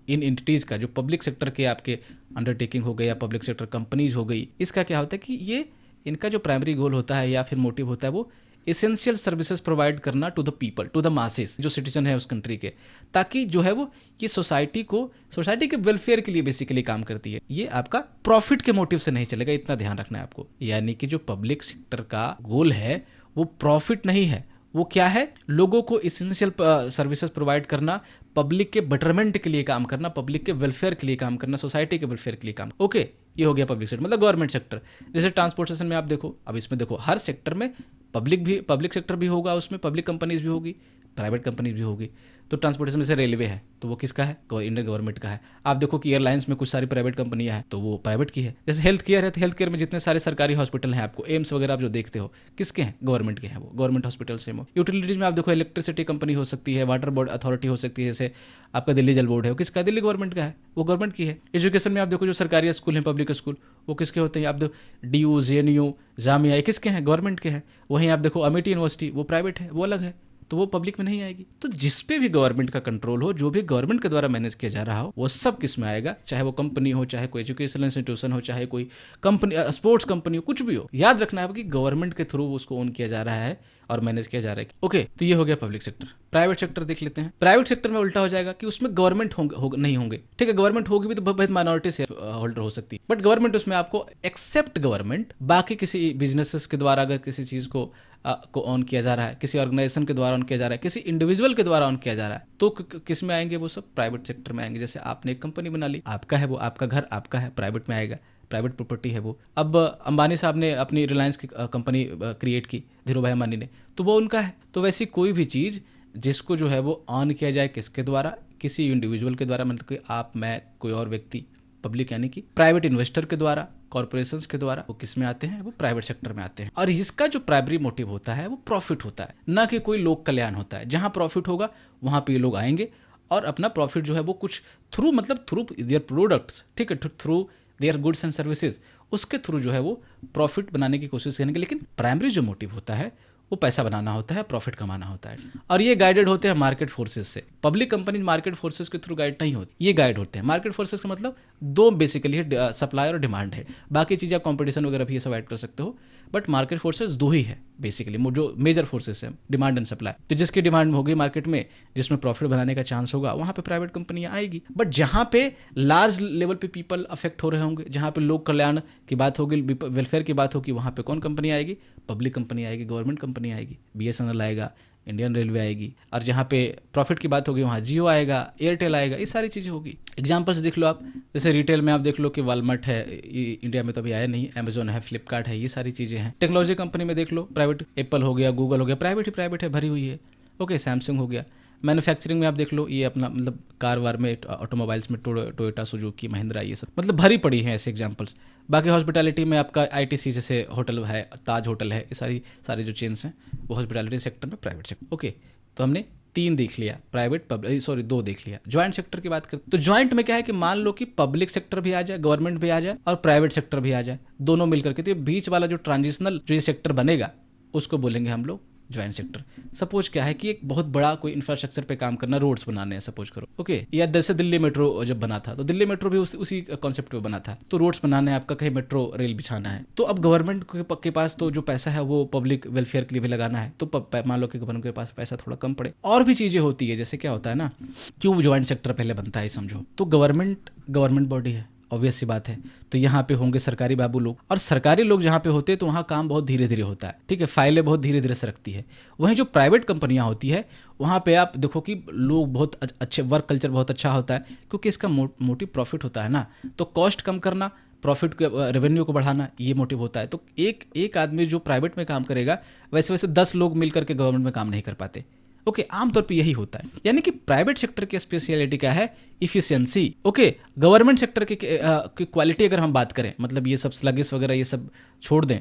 Speaker 1: इन एंटिटीज का, जो पब्लिक सेक्टर के आपके अंडरटेकिंग हो गई या पब्लिक सेक्टर कंपनीज हो गई, इसका क्या होता है कि ये इनका जो प्राइमरी गोल होता है या फिर मोटिव होता है वो एसेंशियल सर्विसेज प्रोवाइड करना to the people, to the masses, जो सिटीजन है उस कंट्री के, ताकि जो है वो ये सोसाइटी के वेलफेयर के लिए बेसिकली काम करती है। ये आपका प्रॉफिट के मोटिव से नहीं चलेगा, इतना ध्यान रखना है आपको। यानी कि जो पब्लिक सेक्टर का गोल है वो प्रॉफिट नहीं है, वो क्या है? लोगों को एसेंशियल सर्विसेज प्रोवाइड करना, पब्लिक के बेटरमेंट के लिए काम करना, पब्लिक के वेलफेयर के लिए काम करना, सोसाइटी के वेलफेयर के लिए काम। ओके, ये हो गया पब्लिक सेक्टर, मतलब गवर्नमेंट सेक्टर। जैसे ट्रांसपोर्टेशन में आप देखो, अब इसमें देखो हर सेक्टर में पब्लिक सेक्टर भी होगा, उसमें पब्लिक कंपनीज भी होगी, प्राइवेट कंपनीज भी होगी। तो ट्रांसपोर्टेशन में से रेलवे है तो वो किसका है? इंडियन गवर्नमेंट का है। आप देखो कि एयरलाइंस में कुछ सारी प्राइवेट कंपनियां हैं तो वो प्राइवेट की है। जैसे हेल्थ केयर है तो हेल्थ केयर में जितने सारे सरकारी हॉस्पिटल हैं, आपको एम्स वगैरह आप जो देखते हो, किसके हैं? गवर्नमेंट के हैं, वो गवर्नमेंट हॉस्पिटल से। यूटिलिटीज में आप देखो इलेक्ट्रिसिटी कंपनी हो सकती है, वाटर बोर्ड अथॉरिटी हो सकती है, जैसे आपका दिल्ली जल बोर्ड है, वो किसका? दिल्ली गवर्नमेंट का है, वो गवर्नमेंट की है। एजुकेशन में आप देखो जो सरकारी स्कूल हैं, पब्लिक स्कूल, वो किसके होते हैं? आप देखो DU, JNU, जामिया, ये किसके हैं? गवर्नमेंट के हैं। वहीं आप देखो अमेठी यूनिवर्सिटी, वो प्राइवेट है, वो अलग है, तो वो पब्लिक में नहीं आएगी। तो जिस पे भी गवर्नमेंट का कंट्रोल हो, जो भी गवर्नमेंट के द्वारा मैनेज किया जा रहा हो, वो सब किस में आएगा? चाहे वो कंपनी हो, चाहे कोई एजुकेशनल इंस्टीट्यूशन हो, चाहे कोई कंपनी, स्पोर्ट्स कंपनी हो, कुछ भी हो, याद रखना है कि गवर्नमेंट के थ्रू उसको ओन किया जा रहा है और मैनेज किया जा रहा है। ओके, तो ये हो गया पब्लिक सेक्टर। प्राइवेट सेक्टर देख लेते हैं। प्राइवेट सेक्टर में उल्टा हो जाएगा कि उसमें गवर्नमेंट नहीं होंगे। ठीक है, गवर्नमेंट होगी भी तो बहुत माइनॉरिटी शेयर होल्डर हो सकती है, बट गवर्नमेंट उसमें आपको एक्सेप्ट गवर्नमेंट, बाकी किसी बिजनेसेस के द्वारा अगर किसी चीज को ऑन किया जा रहा है, किसी ऑर्गेनाइजेशन के द्वारा ऑन किया जा रहा है, किसी इंडिविजुअल के द्वारा ऑन किया जा रहा है, तो किस में आएंगे? वो सब प्राइवेट सेक्टर में आएंगे। जैसे आपने एक कंपनी बना ली, आपका है वो, आपका घर आपका है, प्राइवेट में आएगा, प्राइवेट प्रॉपर्टी है वो। अब अंबानी साहब ने अपनी रिलायंस की कंपनी क्रिएट की, धीरू भाई अंबानी ने, तो वो उनका है। तो वैसी कोई भी चीज़ जिसको जो है वो ऑन किया जाए, किसके द्वारा? किसी इंडिविजुअल के द्वारा, मतलब कि आप, मैं, कोई और व्यक्ति, पब्लिक यानी कि प्राइवेट इन्वेस्टर के द्वारा, कॉर्पोरेशंस के द्वारा, वो किस में आते हैं? वो प्राइवेट सेक्टर में आते हैं। और इसका जो प्राइमरी मोटिव होता है वो प्रॉफिट होता है, ना कि कोई लोक कल्याण होता है। जहां प्रॉफिट होगा वहां पे ये लोग आएंगे और अपना प्रॉफिट जो है वो कुछ थ्रू, मतलब थ्रू देयर प्रोडक्ट्स, ठीक है, through their goods and services, उसके थ्रू जो है वो प्रॉफिट बनाने की कोशिश करेंगे। लेकिन प्राइमरी जो मोटिव होता है वो पैसा बनाना होता है, प्रॉफिट कमाना होता है। और ये गाइडेड होते हैं मार्केट फोर्सेस से। पब्लिक कंपनी मार्केट फोर्सेस के थ्रू गाइड नहीं होती, ये गाइड होते हैं। मार्केट फोर्सेस का मतलब दो बेसिकली है, सप्लाई और डिमांड है। बाकी चीज़ें आप कॉम्पिटिशन वगैरह भी ये सब ऐड कर सकते हो, बट मार्केट फोर्सेस दो ही है बेसिकली, जो मेजर फोर्सेस है, डिमांड एंड सप्लाई। तो जिसकी डिमांड होगी मार्केट में, जिसमें प्रॉफिट बनाने का चांस होगा, वहाँ पे प्राइवेट कंपनियाँ आएगी। बट जहाँ पे लार्ज लेवल पे पीपल अफेक्ट हो रहे होंगे, जहाँ पे लोक कल्याण की बात होगी, वेलफेयर की बात होगी, वहाँ पे कौन कंपनी आएगी? पब्लिक कंपनी आएगी, गवर्नमेंट कंपनी आएगी, BSNL आएगा, इंडियन रेलवे आएगी। और जहाँ पे प्रॉफिट की बात होगी वहाँ जियो आएगा, एयरटेल आएगा, ये सारी चीज़ें होगी। एग्जाम्पल्स देख लो आप, जैसे रिटेल में आप देख लो कि वालमार्ट है, इंडिया में तो अभी आया नहीं, अमेजोन है, फ्लिपकार्ट है, ये सारी चीज़ें हैं। टेक्नोलॉजी कंपनी में देख लो, प्राइवेट, एप्पल हो गया, गूगल हो गया, प्राइवेट ही प्राइवेट है, भरी हुई है। ओके, सैमसंग हो गया। मैन्युफैक्चरिंग में आप देख लो, ये अपना मतलब कार वार में, ऑटोमोबाइल्स में टोयोटा, सुजुकी, महिंद्रा, ये सब मतलब भरी पड़ी हैं ऐसे एग्जांपल्स। बाकी हॉस्पिटैलिटी में आपका ITC जैसे होटल है, ताज होटल है, ये सारी जो चेन्स हैं वो हॉस्पिटैलिटी सेक्टर में, प्राइवेट सेक्टर। ओके, तो हमने 3 देख लिया, प्राइवेट, पब्लिक, 2 देख लिया। ज्वाइंट सेक्टर की बात करते तो ज्वाइंट में क्या है कि मान लो कि पब्लिक सेक्टर भी आ जाए, गवर्नमेंट भी आ जाए और प्राइवेट सेक्टर भी आ जाए, दोनों मिलकर के, तो ये बीच वाला जो ट्रांजिशनल जो ये सेक्टर बनेगा उसको बोलेंगे हम लोग ज्वाइंट सेक्टर। सपोज क्या है कि एक बहुत बड़ा कोई इंफ्रास्ट्रक्चर पे काम करना, रोड्स बनाने हैं सपोज करो, ओके, या जैसे दिल्ली मेट्रो जब बना था, तो दिल्ली मेट्रो भी उसी कॉन्सेप्ट पे बना था। तो रोड्स बनाने हैं, आपका कहीं मेट्रो रेल बिछाना है, तो अब गवर्नमेंट के पास तो जो पैसा है वो पब्लिक वेलफेयर के लिए भी लगाना है, तो मान लो कि गवर्नमेंट के पास पैसा थोड़ा कम पड़े। और भी चीजें होती है, जैसे क्या होता है ना, क्यों ज्वाइंट सेक्टर पहले बनता है समझो, तो गवर्नमेंट बॉडी है, ऑब्वियस सी बात है, तो यहाँ पे होंगे सरकारी बाबू लोग, और सरकारी लोग जहाँ पे होते हैं तो वहाँ काम बहुत धीरे धीरे होता है, ठीक है, फाइलें बहुत धीरे धीरे सरकती है। वहीं जो प्राइवेट कंपनियाँ होती है वहाँ पे आप देखो कि लोग बहुत अच्छे, वर्क कल्चर बहुत अच्छा होता है, क्योंकि इसका मोटिव प्रॉफिट होता है ना, तो कॉस्ट कम करना, प्रॉफिट को, रेवेन्यू को बढ़ाना, ये मोटिव होता है। तो एक आदमी जो प्राइवेट में काम करेगा वैसे वैसे 10 लोग मिलकर के गवर्नमेंट में काम नहीं कर पाते। ओके, आमतौर पे यही होता है। यानी कि प्राइवेट सेक्टर की स्पेशलिटी क्या है? इफिशियंसी। ओके, गवर्नमेंट सेक्टर की क्वालिटी अगर हम बात करें, मतलब ये सब स्लगिस वगैरह ये सब छोड़ दें,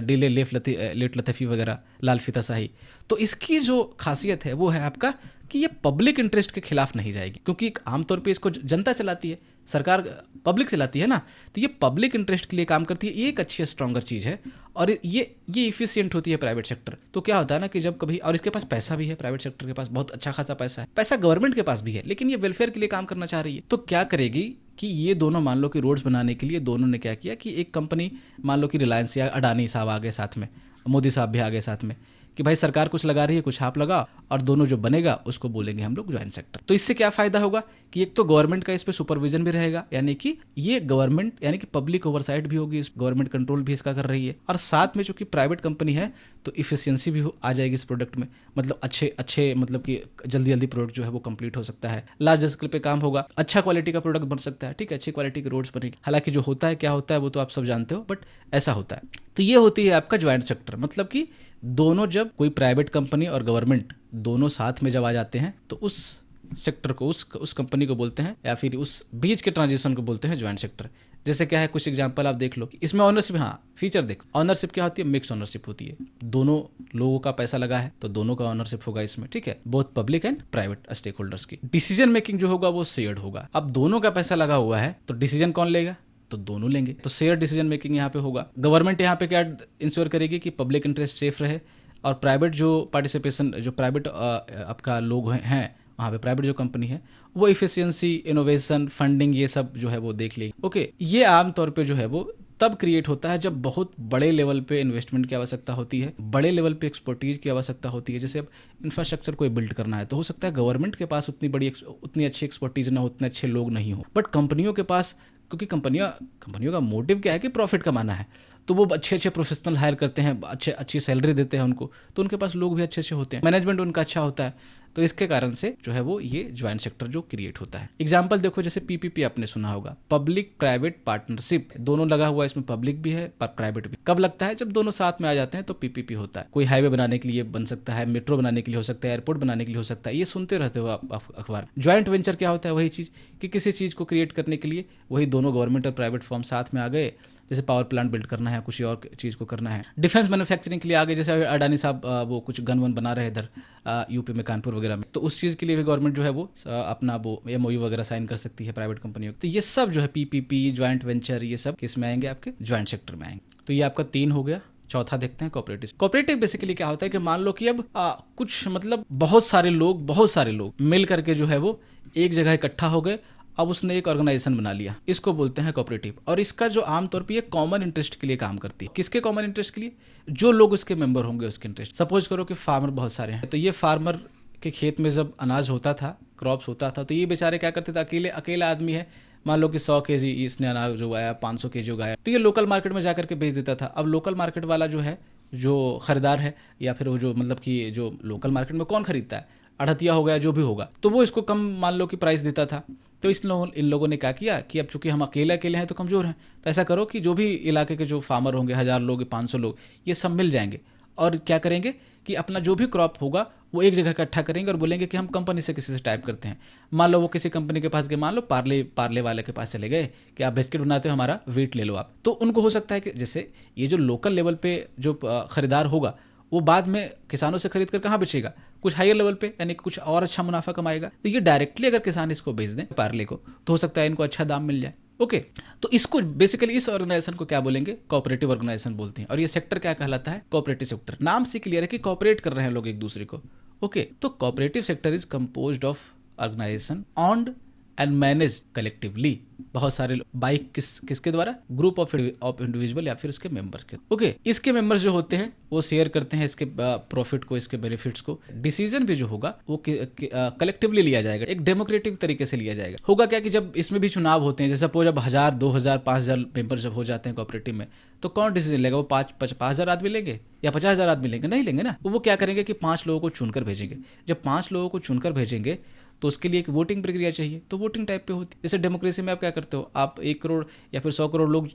Speaker 1: डिले, लेट लतीफ़ी वगैरह, लाल फीताशाही, तो इसकी जो खासियत है वो है आपका कि ये पब्लिक इंटरेस्ट के खिलाफ नहीं जाएगी, क्योंकि आमतौर पे इसको जनता चलाती है, सरकार पब्लिक चलाती है ना, तो ये पब्लिक इंटरेस्ट के लिए काम करती है। ये एक अच्छी स्ट्रॉन्गर चीज़ है और ये इफिशियंट होती है प्राइवेट सेक्टर। तो क्या होता है ना कि जब कभी, और इसके पास पैसा भी है, प्राइवेट सेक्टर के पास बहुत अच्छा खासा पैसा है, पैसा गवर्नमेंट के पास भी है, लेकिन ये वेलफेयर के लिए काम करना चाह रही है। तो क्या करेगी कि ये दोनों, मान लो कि रोड्स बनाने के लिए दोनों ने क्या किया कि एक कंपनी, मान लो कि रिलायंस या अडानी साहब आ गए साथ में, मोदी साहब भी आ गए साथ में, कि भाई सरकार कुछ लगा रही है, कुछ आप लगाओ, और दोनों जो बनेगा उसको बोलेंगे हम लोग ज्वाइंट सेक्टर। तो इससे क्या फायदा होगा कि एक तो गवर्नमेंट का इस पे सुपरविजन भी रहेगा, यानी कि ये गवर्नमेंट, यानी कि पब्लिक ओवरसाइट भी होगी, गवर्नमेंट कंट्रोल भी इसका कर रही है, और साथ में चूंकि प्राइवेट कंपनी है तो इफिशियंसी भी आ जाएगी इस प्रोडक्ट में, मतलब अच्छे मतलब कि जल्दी प्रोडक्ट जो है वो कंप्लीट हो सकता है, लार्ज स्केल पे काम होगा, अच्छा क्वालिटी का प्रोडक्ट बन सकता है, ठीक है, अच्छी क्वालिटी के रोड्स बनेगी। हालांकि जो होता है, क्या होता है वो तो आप सब जानते हो, बट ऐसा होता है। तो ये होती है आपका ज्वाइंट सेक्टर, मतलब कि दोनों, जब कोई प्राइवेट कंपनी और गवर्नमेंट दोनों साथ में जब आ जाते हैं तो उस सेक्टर को, उस कंपनी को बोलते हैं, या फिर उस बीच के ट्रांजिशन को बोलते हैं ज्वाइंट सेक्टर। जैसे क्या है, कुछ एग्जांपल आप देख लो। इसमें ऑनरशिप, हाँ फीचर देखो, ऑनरशिप क्या होती है? मिक्स ऑनरशिप होती है, दोनों लोगों का पैसा लगा है तो दोनों का ऑनरशिप होगा इसमें, ठीक है, both public and private stake holders की। डिसीजन मेकिंग जो होगा वो शेयर्ड होगा। अब दोनों का पैसा लगा हुआ है तो डिसीजन कौन लेगा? तो दोनों लेंगे, तो शेयर डिसीजन मेकिंग यहाँ पे होगा। गवर्नमेंट यहाँ पे क्या इंश्योर करेगी कि पब्लिक इंटरेस्ट सेफ रहे, और प्राइवेट जो पार्टिसिपेशन, जो प्राइवेट आपका लोग हैं वहाँ पे, प्राइवेट जो कंपनी है वो इफिशियंसी, इनोवेशन, फंडिंग, ये सब जो है वो देख लेगी। ओके, ये आमतौर पे जो है वो तब क्रिएट होता है जब बहुत बड़े लेवल पे इन्वेस्टमेंट की आवश्यकता होती है, बड़े लेवल पे एक्सपर्टीज की आवश्यकता होती है। जैसे अब इंफ्रास्ट्रक्चर कोई बिल्ड करना है तो हो सकता है गवर्नमेंट के पास उतनी अच्छी एक्सपर्टीज ना हो, उतने अच्छे लोग नहीं हो, बट कंपनियों के पास, क्योंकि कंपनियों का मोटिव क्या है कि प्रॉफिट कमाना है, तो वो अच्छे प्रोफेशनल हायर करते हैं, अच्छी सैलरी देते हैं उनको, तो उनके पास लोग भी अच्छे होते हैं, मैनेजमेंट उनका अच्छा होता है। तो इसके कारण से जो है वो ये ज्वाइंट सेक्टर जो क्रिएट होता है। एग्जांपल देखो, जैसे पीपीपी आपने सुना होगा, पब्लिक प्राइवेट पार्टनरशिप, दोनों लगा हुआ है, इसमें पब्लिक भी है प्राइवेट भी। कब लगता है? जब दोनों साथ में आ जाते हैं तो पीपीपी होता है। कोई हाईवे बनाने के लिए बन सकता है, मेट्रो बनाने के लिए हो सकता है, एयरपोर्ट बनाने के लिए हो सकता है, ये सुनते रहते हो आप अखबार। ज्वाइंट वेंचर क्या होता है? वही चीज कि किसी चीज को क्रिएट करने के लिए वही दोनों गवर्नमेंट और प्राइवेट फर्म साथ में आ गए, जैसे पावर प्लांट बिल्ड करना है, कुछ और चीज को करना है, डिफेंस मैन्युफैक्चरिंग के लिए आगे, जैसे अडानी साहब वो कुछ गन वन बना रहे हैं इधर यूपी में, कानपुर वगैरह में, तो उस चीज के लिए भी गवर्नमेंट जो है वो अपना वो एमओयू वगैरह साइन कर सकती है प्राइवेट कंपनियों। तो ये सब जो है पीपीपी, ज्वाइंट वेंचर, ये सब किस में आएंगे? आपके ज्वाइंट सेक्टर में आएंगे। तो ये आपका 3 हो गया। चौथा देखते हैं कोऑपरेटिव। कोऑपरेटिव बेसिकली क्या होता है कि मान लो कि अब कुछ मतलब बहुत सारे लोग मिल करके जो है वो एक जगह इकट्ठा हो गए, अब उसने एक ऑर्गेनाइजेशन बना लिया, इसको बोलते हैं कोऑपरेटिव। और इसका जो आमतौर पे ये कॉमन इंटरेस्ट के लिए काम करती है। किसके कॉमन इंटरेस्ट के लिए? जो लोग उसके मेंबर होंगे उसके इंटरेस्ट। सपोज करो कि फार्मर बहुत सारे हैं, तो ये फार्मर के खेत में जब अनाज होता था, क्रॉप्स होता था, तो ये बेचारे क्या करते थे, अकेला आदमी है, मान लो कि 100 kg इसने अनाज उगाया, 500 kg उगाया, तो ये लोकल मार्केट में जाकर के बेच देता था। अब लोकल मार्केट वाला जो है, जो खरीदार है, या फिर वो जो मतलब कि जो लोकल मार्केट में कौन खरीदता है, अड़तिया हो गया, जो भी होगा, तो वो इसको कम मान लो कि प्राइस देता था। तो इन लोगों ने क्या किया कि अब चूंकि हम अकेले हैं तो कमजोर हैं, तो ऐसा करो कि जो भी इलाके के जो फार्मर होंगे, 1000 लोग, 500 लोग, ये सब मिल जाएंगे और क्या करेंगे कि अपना जो भी क्रॉप होगा वो एक जगह इकट्ठा करेंगे और बोलेंगे कि हम कंपनी से किसी से टाइप करते हैं। मान लो वो किसी कंपनी के पास गए, मान लो पार्ले वाले के पास चले गए कि आप बिस्किट बनाते हो, हमारा वीट ले लो आप। तो उनको हो सकता है कि जैसे ये जो लोकल लेवल पे जो खरीदार होगा वो बाद में किसानों से खरीद कर कहाँ बेचेगा? कुछ हायर लेवल पे, यानी कुछ और अच्छा मुनाफा कमाएगा। तो ये डायरेक्टली अगर किसान इसको बेच दें पार्ले को, तो हो सकता है इनको अच्छा दाम मिल जाए। ओके, तो इसको बेसिकली इस ऑर्गेनाइजेशन को क्या बोलेंगे? कोऑपरेटिव ऑर्गेनाइजेशन बोलते हैं। और ये सेक्टर क्या कहलाता है? Cooperative sector. नाम से क्लियर है कि कोऑपरेट कर रहे हैं लोग एक दूसरे को। ओके, तो cooperative sector is composed of organization owned and managed collectively. बहुत सारे बाइक किसके द्वारा? ग्रुप ऑफ इंडिविजुअल या फिर उसके मेंबर्स के। ओके, इसके मेंबर्स जो होते हैं वो शेयर करते हैं इसके प्रॉफिट को, इसके बेनिफिट्स को। डिसीजन भी जो होगा वो कलेक्टिवली लिया जाएगा, एक डेमोक्रेटिक तरीके से लिया जाएगा। होगा क्या कि जब इसमें भी चुनाव होते हैं, जैसे सपोज अब 1000, 2000, 5000 मेंबर जब हो जाते हैं कोऑपरेटिव में, तो कौन डिसीजन लेगा? वो 5,000 आदमी लेंगे या 50,000 आदमी लेंगे? नहीं लेंगे ना। वो क्या करेंगे कि 5 लोगों को चुनकर भेजेंगे। जब 5 लोगों को चुनकर भेजेंगे तो उसके लिए एक वोटिंग प्रक्रिया चाहिए, तो वोटिंग टाइप पे होती है। जैसे डेमोक्रेसी में आप क्या करते हो, आप 1 करोड़ या फिर 100 करोड़ लोग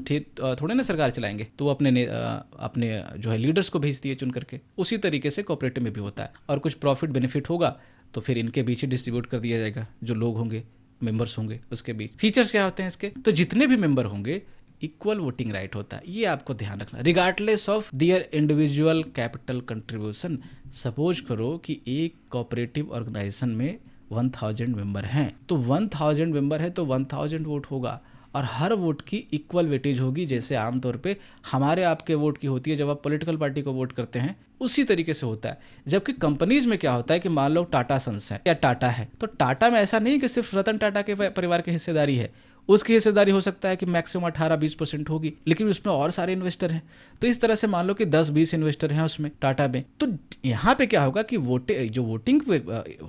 Speaker 1: थोड़े ना सरकार चलाएंगे, तो वो अपने जो है लीडर्स को भेज दिए चुन करके। उसी तरीके से कोऑपरेटिव में भी होता है, और कुछ प्रॉफिट बेनिफिट होगा तो फिर इनके बीच ही डिस्ट्रीब्यूट कर दिया जाएगा, जो लोग होंगे, मेंबर्स होंगे उसके बीच। फीचर्स क्या होते हैं इसके, तो जितने भी मेंबर होंगे इक्वल वोटिंग राइट होता है, ये आपको ध्यान रखना, regardless of their individual capital contribution. Suppose करो कि एक कोऑपरेटिव ऑर्गेनाइजेशन में 1000 मेंबर हैं, तो 1000 मेंबर है तो 1000 वोट होगा, और हर वोट की इक्वल वेटेज होगी, जैसे आमतौर पे हमारे आपके वोट की होती है जब आप पॉलिटिकल पार्टी को वोट करते हैं, उसी तरीके से होता है। जबकि कंपनीज में क्या होता है कि मान लो टाटा सन्स है या टाटा है, तो टाटा में ऐसा नहीं कि सिर्फ रतन टाटा के परिवार की हिस्सेदारी है, उसकी हिस्सेदारी हो सकता है कि मैक्सिमम 18-20% होगी, लेकिन उसमें और सारे इन्वेस्टर हैं। तो इस तरह से मान लो कि 10-20 इन्वेस्टर हैं उसमें टाटा में, तो यहाँ पे क्या होगा कि जो वोटिंग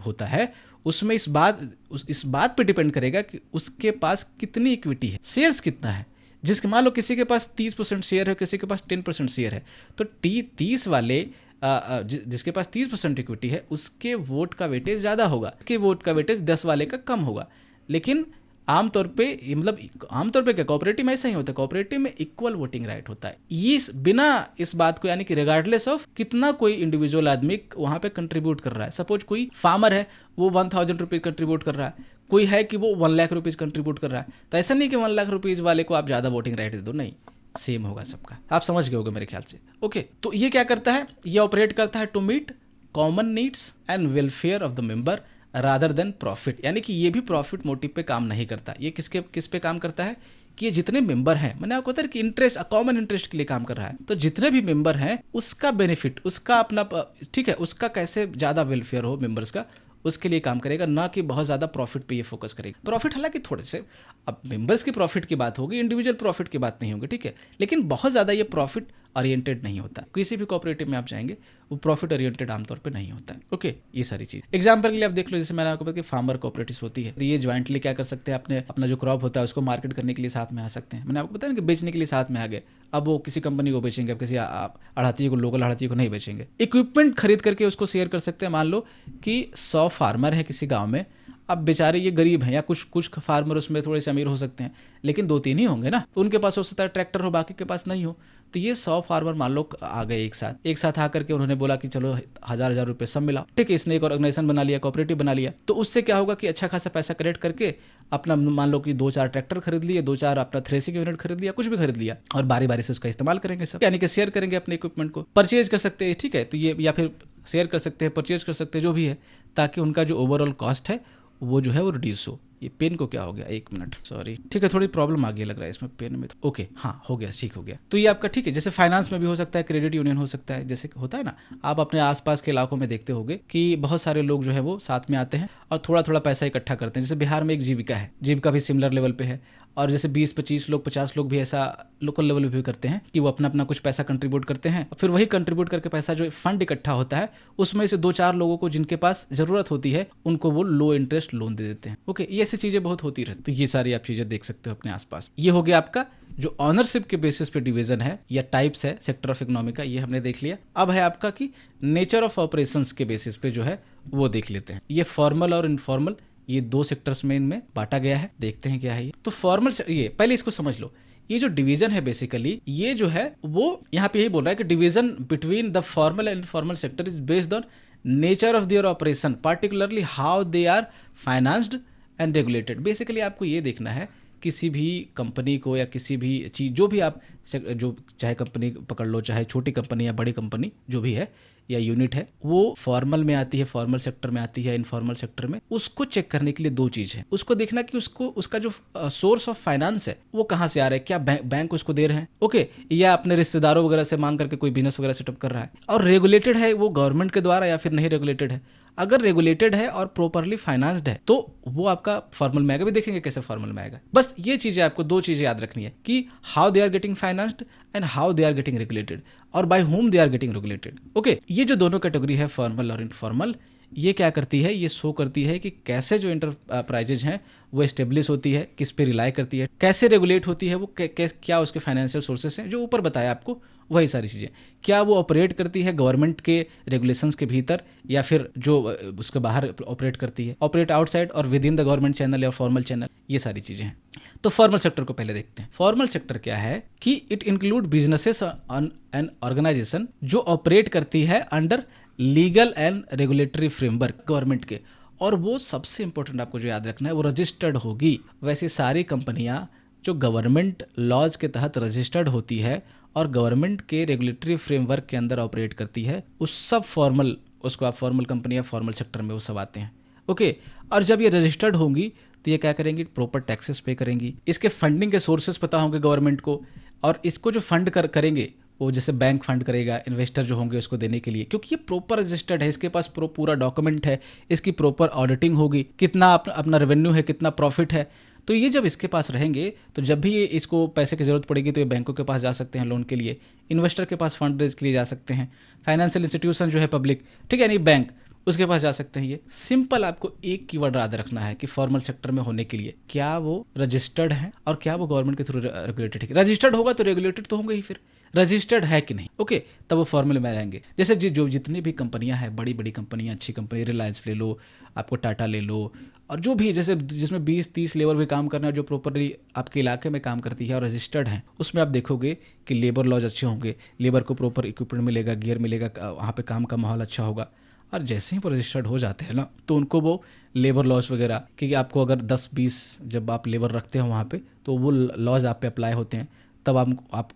Speaker 1: होता है उसमें इस बात पे डिपेंड करेगा कि उसके पास कितनी इक्विटी है, शेयर्स कितना है। जिसके मान लो किसी के पास 30% शेयर है, किसी के पास 10% शेयर है, तो 30 वाले जिसके पास 30% इक्विटी है उसके वोट का वेटेज ज़्यादा होगा, उसके वोट का वेटेज 10 वाले का कम होगा। लेकिन आमतौर पे क्या कोऑपरेटिव में ऐसा ही होता है, कोऑपरेटिव में इक्वल वोटिंग राइट होता है, ये बिना इस बात को, यानी कि रिगार्डलेस ऑफ कितना कोई इंडिविजुअल आदमी वहां पे कंट्रीब्यूट कर रहा है। सपोज कोई फार्मर है वो 1000 रुपीज कंट्रीब्यूट कर रहा है, कोई है कि वो 1 लाख रुपीज कंट्रीब्यूट कर रहा है, तो ऐसा नहीं कि 1 लाख रुपीज वाले को आप ज्यादा वोटिंग राइट दे दो, नहीं, सेम होगा सबका। आप समझ गए होगे मेरे ख्याल से। ओके, तो ये क्या करता है, ये ऑपरेट करता है to meet common needs and welfare of the member rather than profit, यानी कि ये भी प्रॉफिट मोटिव पे काम नहीं करता। ये किस पे काम करता है कि ये जितने मेंबर हैं, मैंने आपको बताया कि इंटरेस्ट, कॉमन इंटरेस्ट के लिए काम कर रहा है, तो जितने भी मेंबर हैं उसका बेनिफिट, उसका अपना, ठीक है, उसका कैसे ज्यादा वेलफेयर हो मेंबर्स का, उसके लिए काम करेगा, ना कि बहुत ज्यादा प्रॉफिट पे ये फोकस करेगा। प्रॉफिट हालांकि थोड़े से, अब मेंबर्स की प्रॉफिट की बात होगी, इंडिविजुअल प्रॉफिट की बात नहीं होगी, ठीक है, लेकिन बहुत ज्यादा ये प्रॉफिट ओरिएंटेड नहीं होता। किसी भी कोऑपरेटिव में आप जाएंगे वो प्रॉफिट ओरिएंटेड आमतौर पे नहीं होता है। ओके, ये सारी चीज एग्जांपल के लिए आप देख लो, जैसे मैंने आपको बताया कि फार्मर कोऑपरेटिव होती है, तो ये ज्वाइंटली क्या कर सकते हैं, अपना जो क्रॉप होता है उसको मार्केट करने के लिए साथ में आ सकते हैं। मैंने आपको बताया कि बेचने के लिए साथ में आ गए, अब वो किसी कंपनी को बेचेंगे, अब किसी अड़ाती को, लोकल अड़ाती को नहीं बेचेंगे। इक्विपमेंट खरीद करके उसको शेयर कर सकते हैं। मान लो कि 100 फार्मर है किसी गाँव में, अब बेचारे ये गरीब हैं, या कुछ फार्मर उसमें थोड़े से अमीर हो सकते हैं, लेकिन 2-3 ही होंगे ना, तो उनके पास हो सकता है ट्रैक्टर हो, बाकी के पास नहीं हो। तो ये 100 फार्मर मान लो आ गए एक साथ आकर के उन्होंने बोला कि चलो 1000 रुपए सब मिला, ठीक है, इसने एक ऑर्गेनाइजेशन बना लिया, कोऑपरेटिव बना लिया, तो उससे क्या होगा कि अच्छा खासा पैसा कलेक्ट करके अपना मान लो कि 2-4 ट्रैक्टर खरीद लिए, 2-4 अपना थ्रेसिंग यूनिट खरीद लिया, कुछ भी खरीद लिया, और बारी बारी से उसका इस्तेमाल करेंगे सब, यानी कि शेयर करेंगे अपने इक्विपमेंट को, परचेज कर सकते हैं, ठीक है, तो ये या फिर शेयर कर सकते हैं, परचेज कर सकते हैं, जो भी है, ताकि उनका जो ओवरऑल कॉस्ट है वो जो है वो रिड्यूस हो। ये पेन को क्या हो गया, 1 मिनट, सॉरी, ठीक है, थोड़ी प्रॉब्लम आ गई लग रहा है इसमें पेन में, तो ओके, हाँ हो गया, ठीक हो गया। तो ये आपका ठीक है, जैसे फाइनेंस में भी हो सकता है, क्रेडिट यूनियन हो सकता है, जैसे होता है ना, आप अपने आसपास के इलाकों में देखते होंगे कि बहुत सारे लोग जो है वो साथ में आते हैं और थोड़ा थोड़ा पैसा इकट्ठा करते हैं। जैसे बिहार में एक जीविका है, जीविका भी सिमिलर लेवल पे है, और जैसे 20-25 लोग, 50 लोग भी ऐसा लोकल लेवल पे भी करते हैं कि वो अपना अपना कुछ पैसा कंट्रीब्यूट करते हैं, फिर वही कंट्रीब्यूट करके पैसा जो फंड इकट्ठा होता है उसमें से 2-4 लोगों को जिनके पास जरूरत होती है उनको वो लो इंटरेस्ट लोन दे देते हैं। ओके, ये ऐसी चीजें बहुत होती रहती, तो ये सारी आप चीजें देख सकते हो अपने आसपास। ये हो गया आपका जो ऑनरशिप के बेसिस पे डिवीजन है या टाइप्स है सेक्टर ऑफ इकोनॉमी का, ये हमने देख लिया। अब है आपका कि नेचर ऑफ ऑपरेशंस के बेसिस पे जो है वो देख लेते हैं। ये फॉर्मल और इनफॉर्मल, ये 2 सेक्टर्स में इनमें बांटा गया है, देखते हैं क्या है ये। तो फॉर्मल, ये पहले इसको समझ लो, ये जो डिवीजन है बेसिकली, ये जो है वो यहाँ पे यही बोल रहा है कि division between the formal and informal sector is based on nature of their operation, particularly how they are financed and regulated. Basically आपको ये देखना है किसी भी कंपनी को या किसी भी चीज, जो भी आप, जो चाहे कंपनी पकड़ लो, चाहे छोटी कंपनी या बड़ी कंपनी जो भी है या यूनिट है, वो फॉर्मल में आती है, फॉर्मल सेक्टर में आती है, इनफॉर्मल सेक्टर में, उसको चेक करने के लिए 2 चीज है। उसको देखना कि उसका जो सोर्स ऑफ फाइनेंस है वो कहाँ से आ रहा है, क्या बैंक उसको दे रहे हैं, ओके, या अपने रिश्तेदारों वगैरह से मांग करके कोई बिजनेस वगैरह सेटअप कर रहा है, और रेगुलेटेड है वो गवर्नमेंट के द्वारा या फिर नहीं रेगुलेटेड है। अगर रेगुलेटेड है और प्रॉपरली फाइनेंस्ड है तो वो आपका फॉर्मल में आएगा। भी देखेंगे कैसे फॉर्मल में आएगा। बस ये चीजें आपको 2 चीजें याद रखनी है कि how they are getting financed and how they are getting regulated, और by whom they are getting regulated. Okay, ये जो दोनों कैटेगरी है फॉर्मल और इनफॉर्मल, ये क्या करती है, ये शो करती है कि कैसे जो इंटरप्राइजेज हैं वो एस्टेब्लिश होती है, किस पे रिलाई करती है, कैसे रेगुलेट होती है वो, क्या उसके फाइनेंशियल सोर्सेस हैं, जो ऊपर बताया आपको वही सारी चीज़ें। क्या वो ऑपरेट करती है गवर्नमेंट के रेगुलेशंस के भीतर या फिर जो उसके बाहर ऑपरेट करती है, ऑपरेट आउटसाइड और with in the government channel या फॉर्मल चैनल, ये सारी चीज़ें हैं। तो फॉर्मल सेक्टर को पहले देखते हैं। फॉर्मल सेक्टर क्या है कि it include businesses and organization जो ऑपरेट करती है under legal and regulatory framework government के, और वो सबसे इंपॉर्टेंट आपको जो याद रखना है वो रजिस्टर्ड होगी। वैसे सारी कंपनियां जो गवर्नमेंट लॉज के तहत रजिस्टर्ड होती है और गवर्नमेंट के रेगुलेटरी फ्रेमवर्क के अंदर ऑपरेट करती है, उस सब फॉर्मल, उसको आप फॉर्मल कंपनी या फॉर्मल सेक्टर में वो सब आते हैं। ओके, और जब ये रजिस्टर्ड होंगी तो ये क्या करेंगी, प्रॉपर टैक्सेस पे करेंगी, इसके फंडिंग के सोर्सेस पता होंगे गवर्नमेंट को, और इसको जो फंड करेंगे वो जैसे बैंक फंड करेगा इन्वेस्टर जो होंगे उसको देने के लिए, क्योंकि ये प्रॉपर रजिस्टर्ड है, इसके पास पूरा डॉक्यूमेंट है, इसकी प्रॉपर ऑडिटिंग होगी, कितना अपना रेवेन्यू है, कितना प्रॉफिट है। तो ये जब इसके पास रहेंगे तो जब भी ये इसको पैसे की जरूरत पड़ेगी तो ये बैंकों के पास जा सकते हैं लोन के लिए, इन्वेस्टर के पास फंड रेज के लिए जा सकते हैं, फाइनेंशियल इंस्टीट्यूशन जो है पब्लिक, ठीक है, यानी बैंक, उसके पास जा सकते हैं। ये सिंपल आपको एक कीवर्ड याद रखना है कि फॉर्मल सेक्टर में होने के लिए क्या वो रजिस्टर्ड है और क्या वो गवर्नमेंट के थ्रू रेगुलेटेड है। रजिस्टर्ड होगा तो रेगुलेटेड तो होंगे ही, फिर रजिस्टर्ड है कि नहीं, ओके, तब वो फॉर्मल में आएंगे। जैसे जो जितनी भी कंपनियां हैं, बड़ी बड़ी कंपनियां, अच्छी कंपनी, रिलायंस ले लो, आपको टाटा ले लो, और जो भी जैसे जिसमें 20-30 लेबर भी काम करना है, जो प्रॉपरली आपके इलाके में काम करती है और रजिस्टर्ड है, उसमें आप देखोगे कि लेबर लॉज अच्छे होंगे, लेबर को प्रॉपर इक्विपमेंट मिलेगा, गियर मिलेगा, वहाँ पे काम का माहौल अच्छा होगा। और जैसे ही वो रजिस्टर्ड हो जाते हैं ना तो उनको वो लेबर लॉज वगैरह, क्योंकि आपको अगर 10-20 जब आप लेबर रखते हो वहाँ पे तो वो लॉज आप पे अप्लाई होते हैं, तब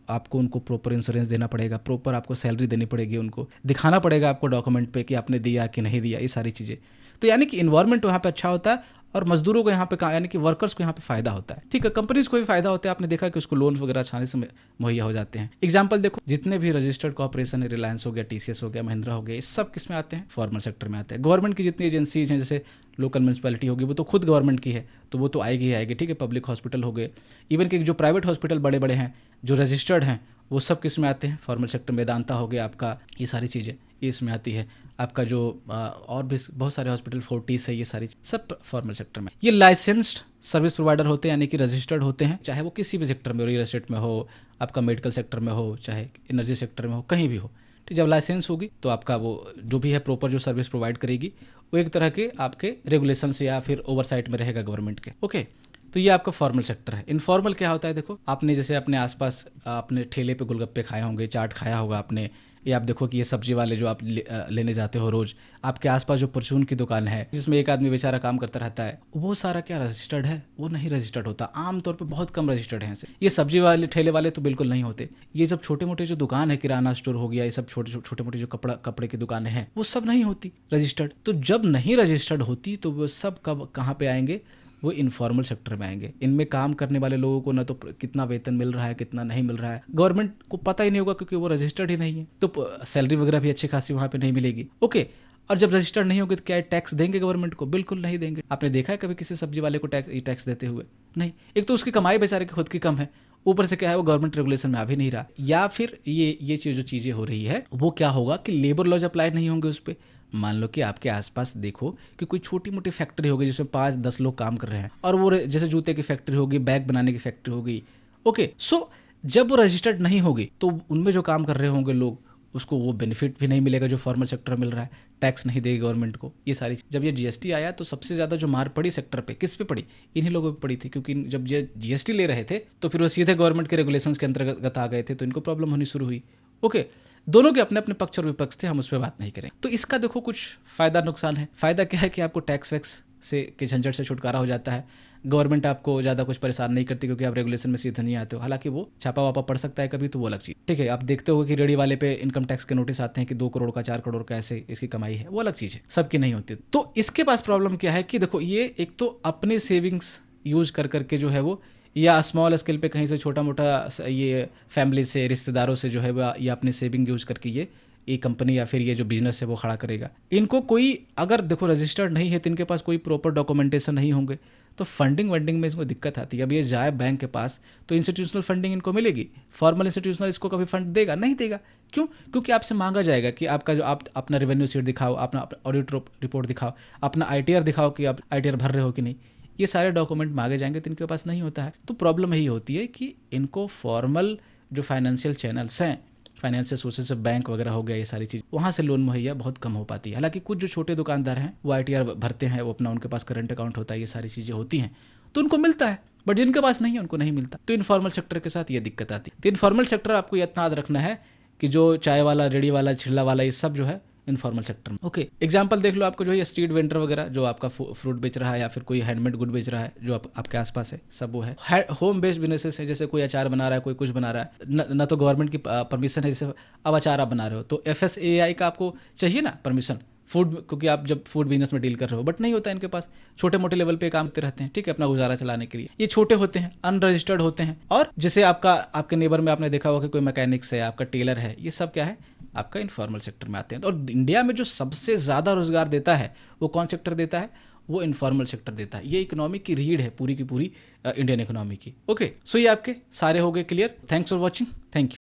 Speaker 1: आपको उनको प्रॉपर इंश्योरेंस देना पड़ेगा, प्रॉपर आपको सैलरी देनी पड़ेगी, उनको दिखाना पड़ेगा आपको डॉक्यूमेंट पे कि आपने दिया कि नहीं दिया, ये सारी चीज़ें। तो यानी कि इन्वायरमेंट वहाँ पे अच्छा होता है और मजदूरों को यहाँ पे यानी कि वर्कर्स को यहाँ पे फायदा होता है, ठीक है, कंपनीज को भी फायदा होता है। आपने देखा कि उसको लोन वगैरह आसानी से मुहैया हो जाते हैं। एग्जांपल देखो, जितने भी रजिस्टर्ड कॉर्पोरेशन है, रिलायंस हो गया, टीसीएस हो गया, महिंद्रा हो गया, ये सब किस में आते हैं, फॉर्मल सेक्टर में आते हैं। गवर्नमेंट की जितनी एजेंसीज हैं, जैसे लोकल म्यूनसिपैलिटी होगी, वो तो खुद गवर्नमेंट की है, तो वो तो आएगी ही आएगी, ठीक है। पब्लिक हॉस्पिटल हो गए, इवन कि जो प्राइवेट हॉस्पिटल बड़े बड़े हैं जो रजिस्टर्ड हैं, वो सब किस में आते हैं, फॉर्मल सेक्टर। मेदांता हो गया आपका, ये सारी चीज़ें ये इसमें आती है। आपका जो और भी बहुत सारे हॉस्पिटल, फोर्टिस है, ये सारी सब फॉर्मल सेक्टर में। ये लाइसेंस्ड सर्विस प्रोवाइडर होते हैं, यानी कि रजिस्टर्ड होते हैं, चाहे वो किसी भी सेक्टर में हो, रियल एस्टेट में हो, आपका मेडिकल सेक्टर में हो, चाहे एनर्जी सेक्टर में हो, कहीं भी हो, ठीक। जब लाइसेंस होगी तो आपका वो जो भी है प्रॉपर जो सर्विस प्रोवाइड करेगी वो एक तरह के आपके रेगुलेशन से या फिर ओवरसाइट में रहेगा गवर्नमेंट के, ओके। तो ये आपका फॉर्मल सेक्टर है। इनफॉर्मल क्या होता है, देखो, आपने जैसे अपने आसपास अपने ठेले पे गोलगप्पे खाए होंगे, चाट खाया होगा आपने, या आप देखो कि ये सब्जी वाले जो आप लेने जाते हो रोज, आपके आसपास जो परचून की दुकान है जिसमें एक आदमी बेचारा काम करता रहता है, वो सारा क्या रजिस्टर्ड है, वो नहीं रजिस्टर्ड होता। आमतौर पे बहुत कम रजिस्टर्ड है ऐसे। ये सब्जी वाले ठेले वाले तो बिल्कुल नहीं होते। ये जब छोटे मोटे जो दुकान है, किराना स्टोर हो गया, ये सब छोटे मोटे जो कपड़े की दुकानें हैं, वो सब नहीं होती रजिस्टर्ड। तो जब नहीं रजिस्टर्ड होती तो वो सब कब कहाँ पे आएंगे, वो इनफॉर्मल सेक्टर में आएंगे। इनमें काम करने वाले लोगों को ना तो कितना वेतन मिल रहा है, कितना नहीं मिल रहा है, गवर्नमेंट को पता ही नहीं होगा, क्योंकि वो रजिस्टर्ड ही नहीं है, तो सैलरी वगैरह भी अच्छी खासी वहाँ पे नहीं मिलेगी, ओके। और जब रजिस्टर्ड नहीं होगी तो क्या टैक्स देंगे गवर्नमेंट को? बिल्कुल नहीं देंगे। आपने देखा है कभी किसी सब्जी वाले को टैक्स देते हुए? नहीं। एक तो उसकी कमाई बेचारे की खुद की कम है, ऊपर से क्या है वो गवर्नमेंट रेगुलेशन में आ भी नहीं रहा, या फिर ये जो चीजें हो रही है वो क्या होगा कि लेबर लॉज अप्लाई नहीं होंगे उस पर। मान लो कि आपके आसपास देखो कि कोई छोटी मोटी फैक्ट्री होगी जिसमें 5-10 लोग काम कर रहे हैं, और वो जैसे जूते की फैक्ट्री होगी, बैग बनाने की फैक्ट्री होगी, ओके। सो जब वो रजिस्टर्ड नहीं होगी तो उनमें जो काम कर रहे होंगे लोग, उसको वो बेनिफिट भी नहीं मिलेगा जो फॉर्मल सेक्टर में मिल रहा है, टैक्स नहीं देगी गवर्नमेंट को, ये सारी। जब ये जीएसटी आया तो सबसे ज़्यादा जो मार पड़ी सेक्टर पे, किस पे पड़ी? इन्हीं लोगों पे पड़ी थी, क्योंकि जब ये जीएसटी ले रहे थे तो फिर वो सीधे गवर्नमेंट के रेगुलेशंस के अंतर्गत आ गए थे, तो इनको प्रॉब्लम होनी शुरू हुई, ओके। दोनों के अपने अपने पक्ष और विपक्ष थे, हम उस पर बात नहीं करें। तो इसका देखो कुछ फायदा नुकसान है। फायदा क्या है कि आपको टैक्स वैक्स से के झंझट से छुटकारा हो जाता है, गवर्नमेंट आपको ज़्यादा कुछ परेशान नहीं करती, क्योंकि आप रेगुलेशन में सीधे नहीं आते हो। हालांकि वो छापा वापा पड़ सकता है कभी, तो वो अलग चीज़, ठीक है। आप देखते हो कि रेडी वाले पे इनकम टैक्स के नोटिस आते हैं कि 2 करोड़ का, 4 करोड़ का, ऐसे इसकी कमाई है, वो अलग चीज़ है, सबकी नहीं होती। तो इसके पास प्रॉब्लम क्या है कि देखो, ये एक तो अपने सेविंग्स यूज कर करके जो है वो, या स्मॉल स्केल पे कहीं से छोटा मोटा ये फैमिली से, रिश्तेदारों से जो है वो, या अपने सेविंग यूज करके ये कंपनी या फिर ये जो बिजनेस है वो खड़ा करेगा। इनको कोई अगर देखो रजिस्टर्ड नहीं है तो इनके पास कोई प्रॉपर डॉक्यूमेंटेशन नहीं होंगे, तो फंडिंग वंडिंग में इसको दिक्कत आती है। अब ये जाए बैंक के पास तो इंस्टीट्यूशनल फंडिंग इनको मिलेगी, फॉर्मल इंस्टीट्यूशनल इसको कभी फंड देगा नहीं देगा। क्यों? क्योंकि आपसे मांगा जाएगा कि आपका जो आप अपना रेवेन्यू शीट दिखाओ, अपना ऑडिट रिपोर्ट दिखाओ, अपना ITR दिखाओ कि आप ITR भर रहे हो कि नहीं। ये सारे डॉक्यूमेंट मांगे जाएंगे तो इनके पास नहीं होता है। तो प्रॉब्लम यही होती है कि इनको फॉर्मल जो फाइनेंशियल चैनल्स हैं, फाइनेंशियल सोर्सेज से बैंक वगैरह हो गया, ये सारी चीज़ वहाँ से लोन मुहैया बहुत कम हो पाती है। हालांकि कुछ जो छोटे दुकानदार हैं वो ITR भरते हैं, वो अपना उनके पास करंट अकाउंट होता है, ये सारी चीज़ें होती हैं तो उनको मिलता है, बट जिनके पास नहीं है उनको नहीं मिलता। तो इनफॉर्मल सेक्टर के साथ ये दिक्कत आती है। तो इनफॉर्मल सेक्टर आपको इतना याद रखना है कि जो चाय वाला, रेडी वाला, छिल्ला वाला, ये सब जो है इनफॉर्मल सेक्टर में। ओके, एग्जांपल देख लो, आपको जो है स्ट्रीट वेंडर वगैरह जो आपका फ्रूट बेच रहा है या फिर कोई हैंडमेड गुड बेच रहा है जो आपके आसपास है, सब वो है। होम बेस्ड बिजनेसेस है, जैसे कोई अचार बना रहा है, कोई कुछ बना रहा है, न तो गवर्नमेंट की परमिशन है, जैसे अब अचार आप बना रहे हो तो FSSAI का आपको चाहिए ना परमिशन, फूड, क्योंकि आप जब फूड बिजनेस में डील कर रहे हो, बट नहीं होता इनके पास। छोटे मोटे लेवल पे काम करते रहते हैं, ठीक है, अपना गुजारा चलाने के लिए। ये छोटे होते हैं, अनरजिस्टर्ड होते हैं। और जैसे आपके नेबर में आपने देखा होगा कि कोई मैकेनिक्स है, आपका टेलर है, ये सब क्या है, आपका इनफॉर्मल सेक्टर में आते हैं। और इंडिया में जो सबसे ज़्यादा रोजगार देता है वो कौन सेक्टर देता है? वो इनफॉर्मल सेक्टर देता है। ये इकोनॉमी की रीढ़ है पूरी की पूरी इंडियन इकोनॉमी की। ओके, सो ये आपके सारे हो गए clear. Thanks for watching, thank you.